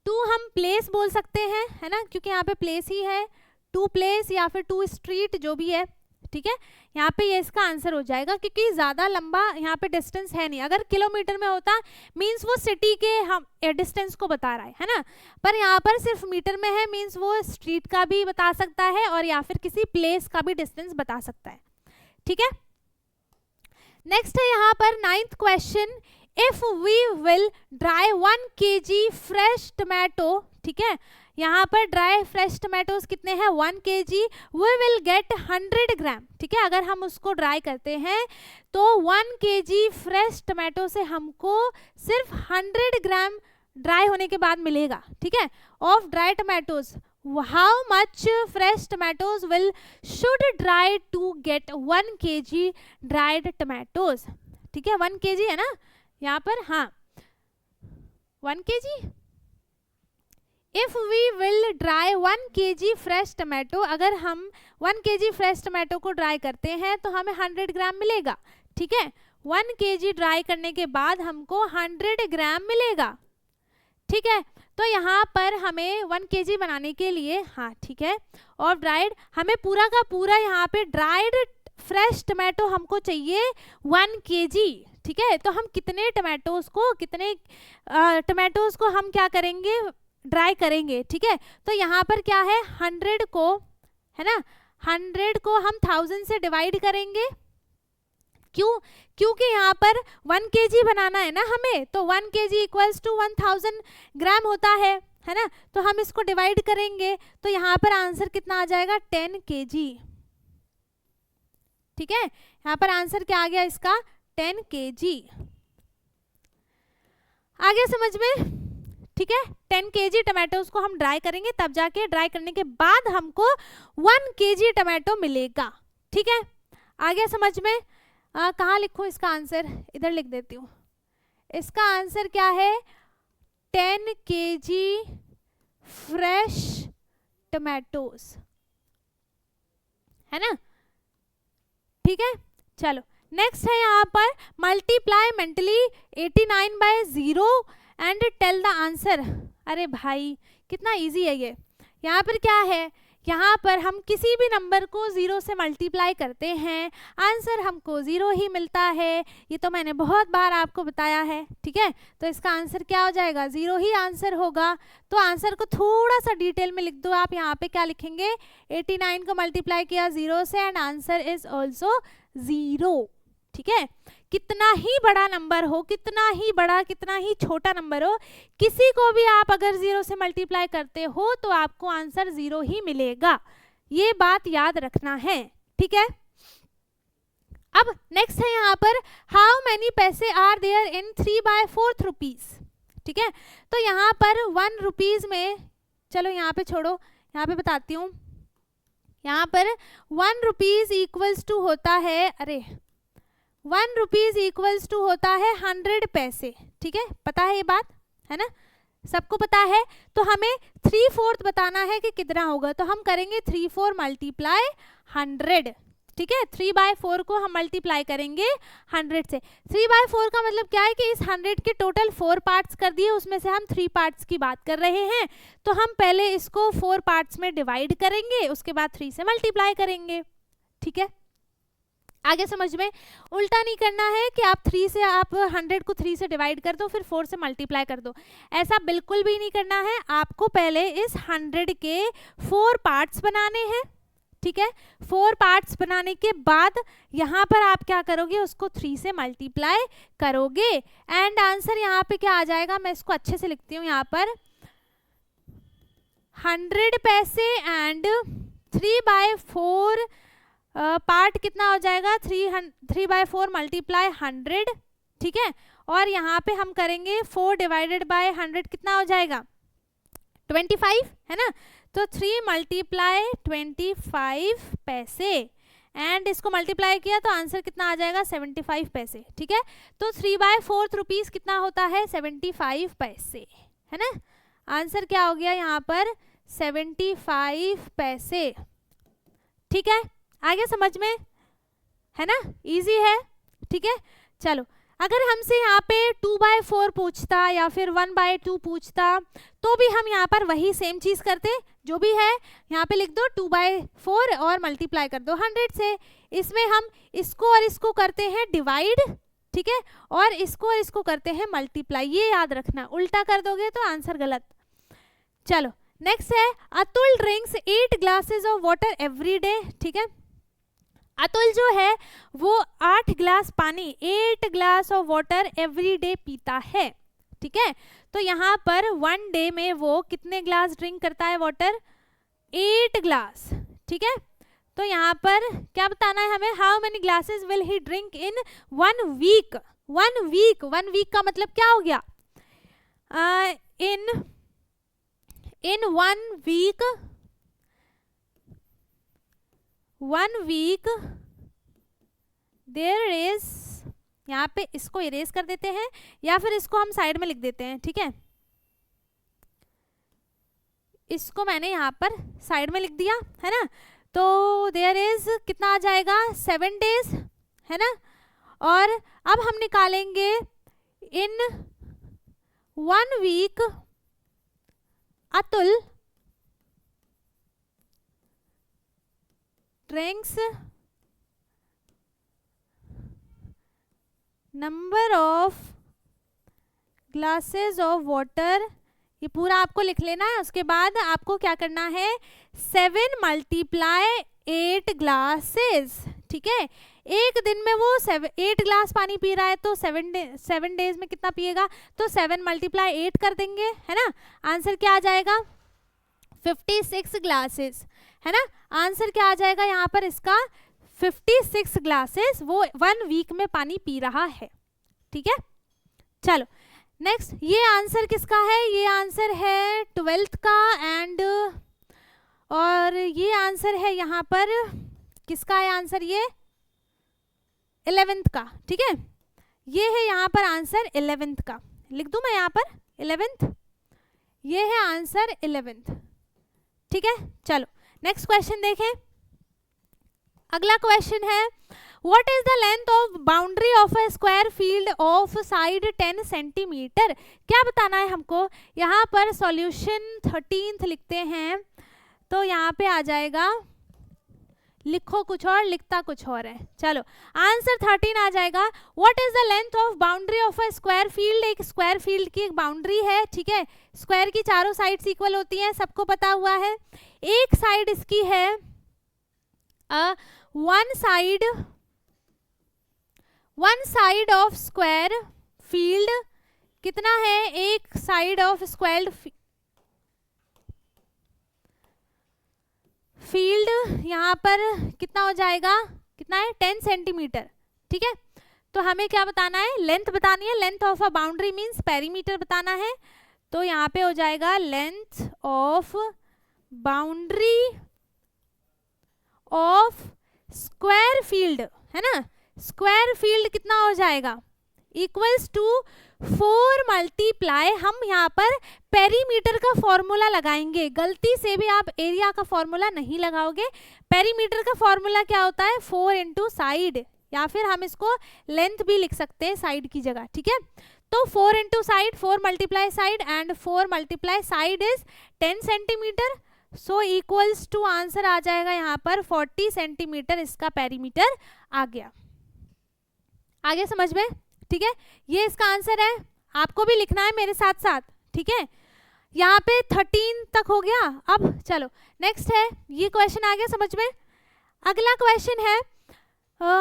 Speaker 1: टू हम प्लेस बोल सकते हैं, है ना, क्योंकि यहाँ पे प्लेस ही है, 2 प्लेस या फिर 2 स्ट्रीट, जो भी है। ठीक है, यहाँ पे ये इसका आंसर हो जाएगा, क्योंकि ज़्यादा लंबा यहाँ पे डिस्टेंस है नहीं। अगर किलोमीटर में होता मीन्स वो सिटी के हम डिस्टेंस को बता रहा है ना, पर यहाँ पर सिर्फ मीटर में है, मीन्स वो स्ट्रीट का भी बता सकता है और या फिर किसी प्लेस का भी डिस्टेंस बता सकता है। ठीक है, नेक्स्ट है यहाँ पर 9th question, if we will dry 1 kg fresh tomato, ठीक है, यहाँ पर ड्राई फ्रेश टोमेटोज कितने हैं? 1 kg, वी विल गेट 100 ग्राम। ठीक है, अगर हम उसको ड्राई करते हैं तो 1 kg फ्रेश टोमेटो से हमको सिर्फ 100 ग्राम ड्राई होने के बाद मिलेगा। ठीक है, of dry tomatoes, how much fresh tomatoes will should dry to get 1 kg dried tomatoes? ठीक है, 1 kg है ना यहाँ पर, हाँ 1 kg। If we will dry 1 kg fresh tomato, अगर हम 1 kg फ्रेश टोमेटो को ड्राई करते हैं तो हमें 100 ग्राम मिलेगा। ठीक है, 1 kg ड्राई करने के बाद हमको 100 ग्राम मिलेगा। ठीक है, तो यहाँ पर हमें 1 kg बनाने के लिए, हाँ ठीक है, और ड्राइड हमें पूरा का पूरा यहाँ पे ड्राइड फ्रेश टोमेटो हमको चाहिए 1 kg। ठीक है, तो हम कितने टोमेटोज को हम क्या करेंगे? ड्राई करेंगे। ठीक है, तो यहाँ पर क्या है? 100 को, है ना, 100 को हम 1000 से डिवाइड करेंगे। क्यों? क्योंकि यहाँ पर 1 kg बनाना है ना हमें, तो 1 kg इक्वल्स टू 1000 ग्राम होता है ना, तो हम इसको डिवाइड करेंगे तो यहाँ पर आंसर कितना आ जाएगा? 10 kg। ठीक है, यहाँ पर आंसर क्या आ गया इसका? 10 kg। आगे समझ में, ठीक है, 10 kg टमाटोज को हम ड्राई करेंगे, तब जाके ड्राई करने के बाद हमको 1 kg टमाटो मिलेगा। ठीक है, आगे समझ में। कहाँ लिखूं इसका आंसर? इधर लिख देती हूँ। इसका आंसर क्या है? 10 kg फ्रेश टमाटोज, है ना। ठीक है, चलो नेक्स्ट है यहाँ पर, multiply mentally 89 by 0 and tell the answer. अरे भाई कितना इजी है ये। यहाँ पर क्या है? यहाँ पर हम किसी भी नंबर को 0 से मल्टीप्लाई करते हैं, आंसर हमको 0 ही मिलता है। ये तो मैंने बहुत बार आपको बताया है। ठीक है, तो इसका आंसर क्या हो जाएगा? 0 ही आंसर होगा। तो आंसर को थोड़ा सा डिटेल में लिख दो आप। यहाँ पे क्या लिखेंगे? 89 को मल्टीप्लाई किया 0 से एंड आंसर इज ऑल्सो 0। ठीक है, कितना ही बड़ा नंबर हो, कितना ही बड़ा कितना ही छोटा नंबर हो, किसी को भी आप अगर 0 से मल्टीप्लाई करते हो तो आपको आंसर 0 ही मिलेगा। ये बात याद रखना है, ठीक है। अब नेक्स्ट है यहाँ पर हाउ मैनी पैसे आर देयर इन 3/4 रुपीज, ठीक है। तो यहाँ पर 1 रुपीज में, चलो यहाँ पे छोड़ो, यहाँ पे बताती हूँ। यहाँ पर 1 रुपीज इक्वल्स टू होता है, अरे 1 रुपीज इक्वल्स टू होता है 100 पैसे, ठीक है। पता है ये बात, है ना, सबको पता है। तो हमें 3/4 बताना है कि कितना होगा, तो हम करेंगे 3/4 मल्टीप्लाई 100, ठीक है। 3/4 को हम मल्टीप्लाई करेंगे 100 से। 3/4 का मतलब क्या है कि इस 100 के टोटल 4 पार्ट्स कर दिए, उसमें से हम 3 पार्ट्स की बात कर रहे हैं, तो हम पहले इसको 4 पार्ट्स में डिवाइड करेंगे, उसके बाद 3 से मल्टीप्लाई करेंगे, ठीक है। आगे समझ में, उल्टा नहीं करना है कि आप 3 से, आप 100 को 3 से डिवाइड कर दो फिर 4 से मल्टीप्लाई कर दो, ऐसा बिल्कुल भी नहीं करना है। आपको पहले इस 100 के 4 पार्ट्स बनाने हैं, ठीक है। 4 पार्ट्स बनाने के बाद यहाँ पर आप क्या करोगे, उसको 3 से मल्टीप्लाई करोगे एंड आंसर यहाँ पे क्या आ जाएगा, मैं इसको अच्छे से लिखती हूँ। यहाँ पर 100 पैसे एंड 3/4 पार्ट कितना हो जाएगा, 3/4 मल्टीप्लाई 100, ठीक है। और यहाँ पे हम करेंगे 4 डिवाइडेड बाय 100 कितना हो जाएगा, 25, है ना। तो 3 मल्टीप्लाई 25 पैसे एंड इसको मल्टीप्लाई किया तो आंसर कितना आ जाएगा, 75 पैसे, ठीक है। तो 3/4 रुपीज कितना होता है, 75 पैसे, है ना। आंसर क्या हो गया यहाँ पर, 75 पैसे, ठीक है। आगे समझ में, है ना, इजी है, ठीक है। चलो, अगर हमसे यहाँ पे 2/4 पूछता या फिर 1/2 पूछता तो भी हम यहाँ पर वही सेम चीज करते, जो भी है यहाँ पे लिख दो 2/4 और मल्टीप्लाई कर दो 100 से। इसमें हम इसको और इसको करते हैं डिवाइड, ठीक है, और इसको करते हैं मल्टीप्लाई, ये याद रखना, उल्टा कर दोगे तो आंसर गलत। चलो नेक्स्ट है Atul drinks 8 glasses of water every day, ठीक है। अतुल जो है वो 8 ग्लास पानी, 8 glass of water every day पीता है, ठीक है। तो यहाँ पर 1 डे में वो कितने ग्लास ड्रिंक करता है वाटर, 8 ग्लास, ठीक है। तो यहाँ पर क्या बताना है हमें, how many glasses will he drink in 1 week. 1 week का मतलब क्या हो गया, इन 1 वीक देयर इज, यहाँ पे इसको इरेज कर देते हैं या फिर इसको हम साइड में लिख देते हैं, ठीक है। इसको मैंने यहाँ पर साइड में लिख दिया, है ना। तो देयर इज कितना आ जाएगा, 7 डेज, है ना। और अब हम निकालेंगे in 1 week Atul drinks number of glasses of water, ये पूरा आपको लिख लेना है। उसके बाद आपको क्या करना है, 7 मल्टीप्लाई 8 ग्लासेस, ठीक है। एक दिन में वो 8 ग्लास पानी पी रहा है तो 7 डेज में कितना पिएगा, तो 7 मल्टीप्लाई 8 कर देंगे, है ना। आंसर क्या आ जाएगा, 56 ग्लासेस, है ना। आंसर क्या आ जाएगा यहाँ पर इसका, 56 ग्लासेस वो 1 वीक में पानी पी रहा है, ठीक है। चलो नेक्स्ट, ये आंसर किसका है, ये आंसर है 12th का एंड और ये आंसर है यहाँ पर किसका है आंसर, ये 11th का, ठीक है। ये है यहाँ पर आंसर 11th का, लिख दूं मैं यहाँ पर 11th, ये है आंसर 11th, ठीक है। चलो नेक्स्ट क्वेश्चन देखें। अगला क्वेश्चन है what is the length of boundary of a square field of side 10 centimetre. क्या बताना है हमको, यहाँ पर सॉल्यूशन 13th लिखते हैं तो यहाँ पे आ जाएगा, लिखो कुछ और लिखता कुछ और है। चलो आंसर 13 आ जाएगा। What is the length of boundary of a square field, एक स्क्वायर फील्ड की एक बाउंड्री है, ठीक है। स्क्वायर की चारों साइड्स इक्वल होती हैं, सबको पता हुआ है। एक साइड इसकी है one side of square field कितना है, एक साइड ऑफ स्क्वायर फील्ड यहाँ पर कितना हो जाएगा, कितना है 10 सेंटीमीटर। ठीक है, तो हमें क्या बताना है, लेंथ बतानी है। Length of a boundary means perimeter बताना है। तो यहाँ पे हो जाएगा length of boundary of square field, है ना। स्क्वायर फील्ड कितना हो जाएगा, इक्वल्स टू 4 मल्टीप्लाई, हम यहाँ पर पेरीमीटर का फॉर्मूला लगाएंगे। गलती से भी आप एरिया का फॉर्मूला नहीं लगाओगे। पेरीमीटर का फॉर्मूला क्या होता है, 4 इंटू साइड, या फिर हम इसको लेंथ भी लिख सकते हैं साइड की जगह। ठीक है, तो 4 into side, 4 multiply side and 4 multiply side is 10 centimetre. So equals to answer आ जाएगा यहाँ पर 40 सेंटीमीटर, इसका पेरीमीटर आ गया। आगे समझ में, ठीक है, ये इसका आंसर है। आपको भी लिखना है मेरे साथ साथ। ठीक है, यहाँ पे 13 तक हो गया। अब चलो नेक्स्ट है, ये क्वेश्चन आ गया समझ में। अगला क्वेश्चन है,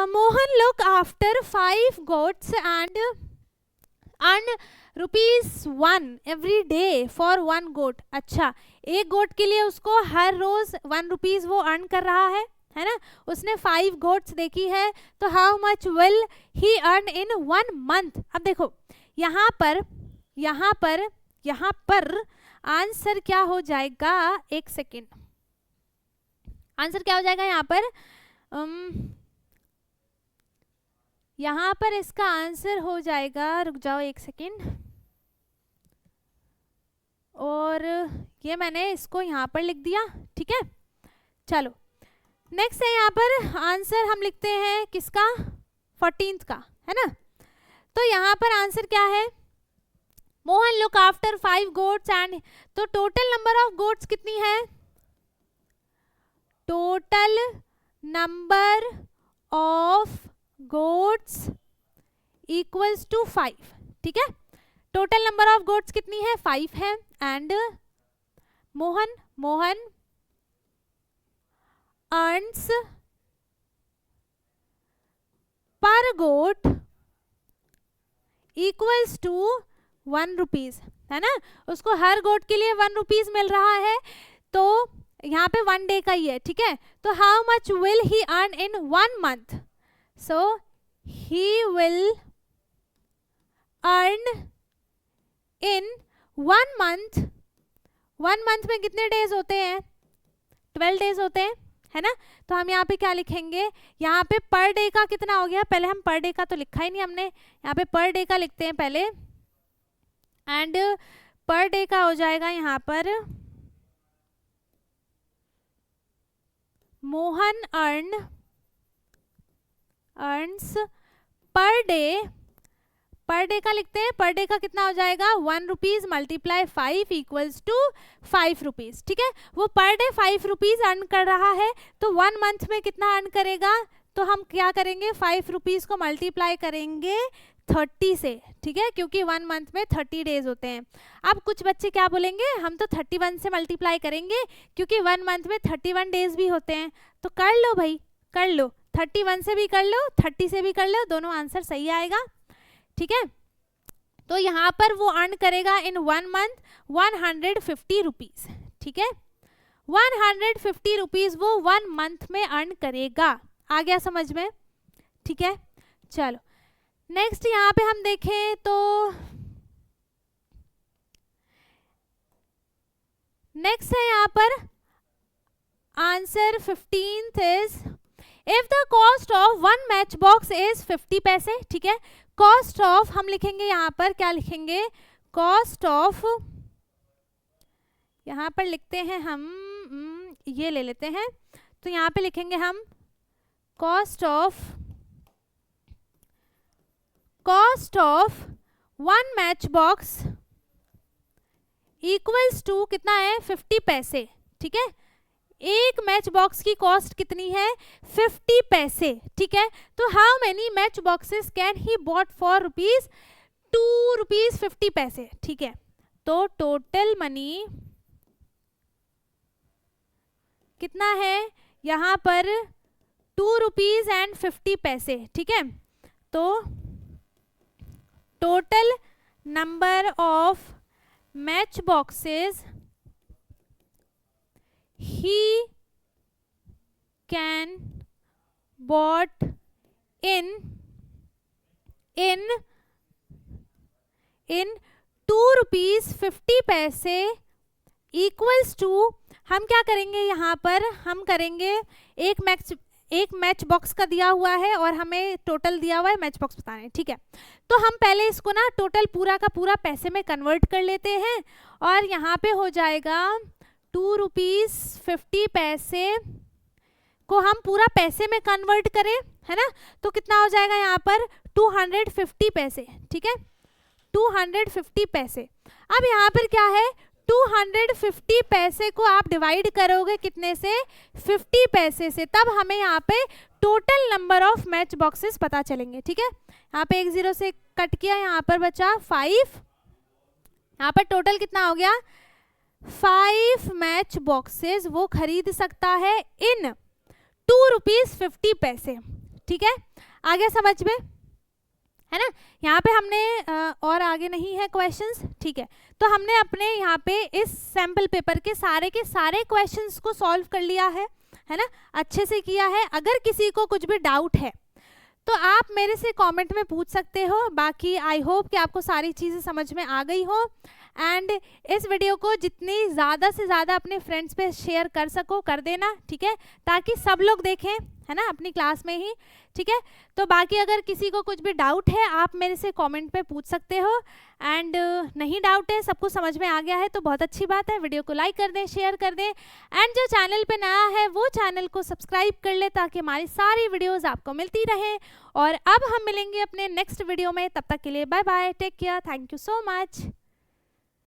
Speaker 1: Mohan look after 5 goats and earn ₹1 every day for 1 गोट। अच्छा, एक गोट के लिए उसको हर रोज 1 रुपीज वो अर्न कर रहा है ना। उसने 5 गोट्स देखी है, तो how much will he earn in 1 month. अब देखो यहाँ पर आंसर क्या हो जाएगा, एक सेकेंड, आंसर क्या हो जाएगा यहाँ पर इसका आंसर हो जाएगा, रुक जाओ एक सेकेंड, और ये मैंने इसको यहाँ पर लिख दिया। ठीक है, चलो नेक्स्ट है, यहाँ पर आंसर हम लिखते हैं किसका, 14th का, है ना। तो यहाँ पर आंसर क्या है, Mohan look after 5 goats and, तो टोटल नंबर ऑफ गोट्स कितनी है, total number of goats equals to 5। ठीक है, टोटल नंबर ऑफ गोट्स कितनी है, 5 है। एंड मोहन अर्न्स पर गोट इक्वल्स टू 1 रुपीज, है ना। उसको हर गोट के लिए 1 रुपीज मिल रहा है, तो यहाँ पे 1 डे का ही है। ठीक है, तो how much will he earn in 1 month, so he will earn in 1 month. 1 month में कितने डेज होते हैं, 12 डेज होते हैं, है ना। तो हम यहाँ पे क्या लिखेंगे, यहाँ पे पर डे का कितना हो गया, पहले हम पर डे का तो लिखा ही नहीं हमने, यहाँ पे पर डे का लिखते हैं पहले। एंड पर डे का हो जाएगा यहाँ पर, मोहन अर्न्स पर डे का लिखते हैं। पर डे का कितना हो जाएगा, 1 rupees multiply 5 equals to 5 rupees. ठीक है, वो पर डे 5 रुपीज अर्न कर रहा है, तो 1 मंथ में कितना अर्न करेगा, तो हम क्या करेंगे, 5 रुपीज को मल्टीप्लाई करेंगे 30 से। ठीक है, क्योंकि 1 मंथ में 30 डेज होते हैं। अब कुछ बच्चे क्या बोलेंगे, हम तो 31 से मल्टीप्लाई करेंगे, क्योंकि 1 मंथ में 31 डेज भी होते हैं। तो कर लो भाई, कर लो, 31 से भी कर लो, 30 से भी कर लो, दोनों आंसर सही आएगा। ठीक है, तो यहाँ पर वो अर्न करेगा इन 1 मंथ 150 रुपीज। ठीक है, 150 रुपीज वो 1 मंथ में अर्न करेगा। आ गया समझ में। ठीक है, चलो नेक्स्ट यहाँ पे हम देखें तो नेक्स्ट है यहाँ पर answer 15th is, if the cost of 1 match box is 50 पैसे। ठीक है, कॉस्ट ऑफ हम लिखेंगे यहाँ पर, क्या लिखेंगे, कॉस्ट ऑफ, यहाँ पर लिखते हैं हम, ये ले लेते हैं, तो यहाँ पे लिखेंगे हम cost of 1 match box equals to कितना है, 50 पैसे। ठीक है, एक मैच बॉक्स की कॉस्ट कितनी है, 50 पैसे। ठीक है, तो how many match boxes can he bought for ₹2.50। ठीक है, तो टोटल मनी कितना है यहाँ पर, ₹2.50। ठीक है, तो total number of match boxes he can bought in 2 rupees 50 पैसे इक्वल्स टू, हम क्या करेंगे यहाँ पर, हम करेंगे एक मैच बॉक्स का दिया हुआ है और हमें टोटल दिया हुआ है, मैच बॉक्स बताना है, ठीक है। तो हम पहले इसको ना टोटल पूरा का पूरा पैसे में कन्वर्ट कर लेते हैं और यहाँ पे हो जाएगा 2 रुपीज 50 पैसे को हम पूरा पैसे में कन्वर्ट करें, है ना, तो कितना हो जाएगा यहाँ पर 250 पैसे, ठीक है, 250 पैसे। अब यहाँ पर क्या है, 250 पैसे को आप डिवाइड करोगे कितने से, 50 पैसे से, तब हमें यहाँ पे total number of match boxes पता चलेंगे, ठीक है। यहाँ पे 1 0 से कट किया, यहाँ पर बचा 5, यहाँ पर टोटल कितना हो गया, 5 मैच बॉक्सेस वो खरीद सकता है इन 2 रुपीज 50 पैसे, ठीक है, आगे समझ में, है ना। यहाँ पे हमने और आगे नहीं है क्वेश्चंस, ठीक है, तो हमने अपने यहाँ पे इस सैम्पल पेपर के सारे क्वेश्चंस को सॉल्व कर लिया है ना, अच्छे से किया है। अगर किसी को कुछ भी डाउट है तो आप मेरे से कमेंट में पूछ सकते हो, बाकी आई होप कि आपको सारी चीज़ें समझ में आ गई हो। एंड इस वीडियो को जितनी ज़्यादा से ज़्यादा अपने फ्रेंड्स पे शेयर कर सको कर देना, ठीक है, ताकि सब लोग देखें, है ना, अपनी क्लास में ही, ठीक है। तो बाकी अगर किसी को कुछ भी डाउट है आप मेरे से कमेंट पे पूछ सकते हो, एंड नहीं डाउट है, सबको समझ में आ गया है तो बहुत अच्छी बात है। वीडियो को लाइक कर दें, शेयर कर दें, एंड जो चैनल पे नया है वो चैनल को सब्सक्राइब कर ले ताकि हमारी सारी वीडियोज़ आपको मिलती रहे। और अब हम मिलेंगे अपने नेक्स्ट वीडियो में, तब तक के लिए bye bye, take care, thank you so much.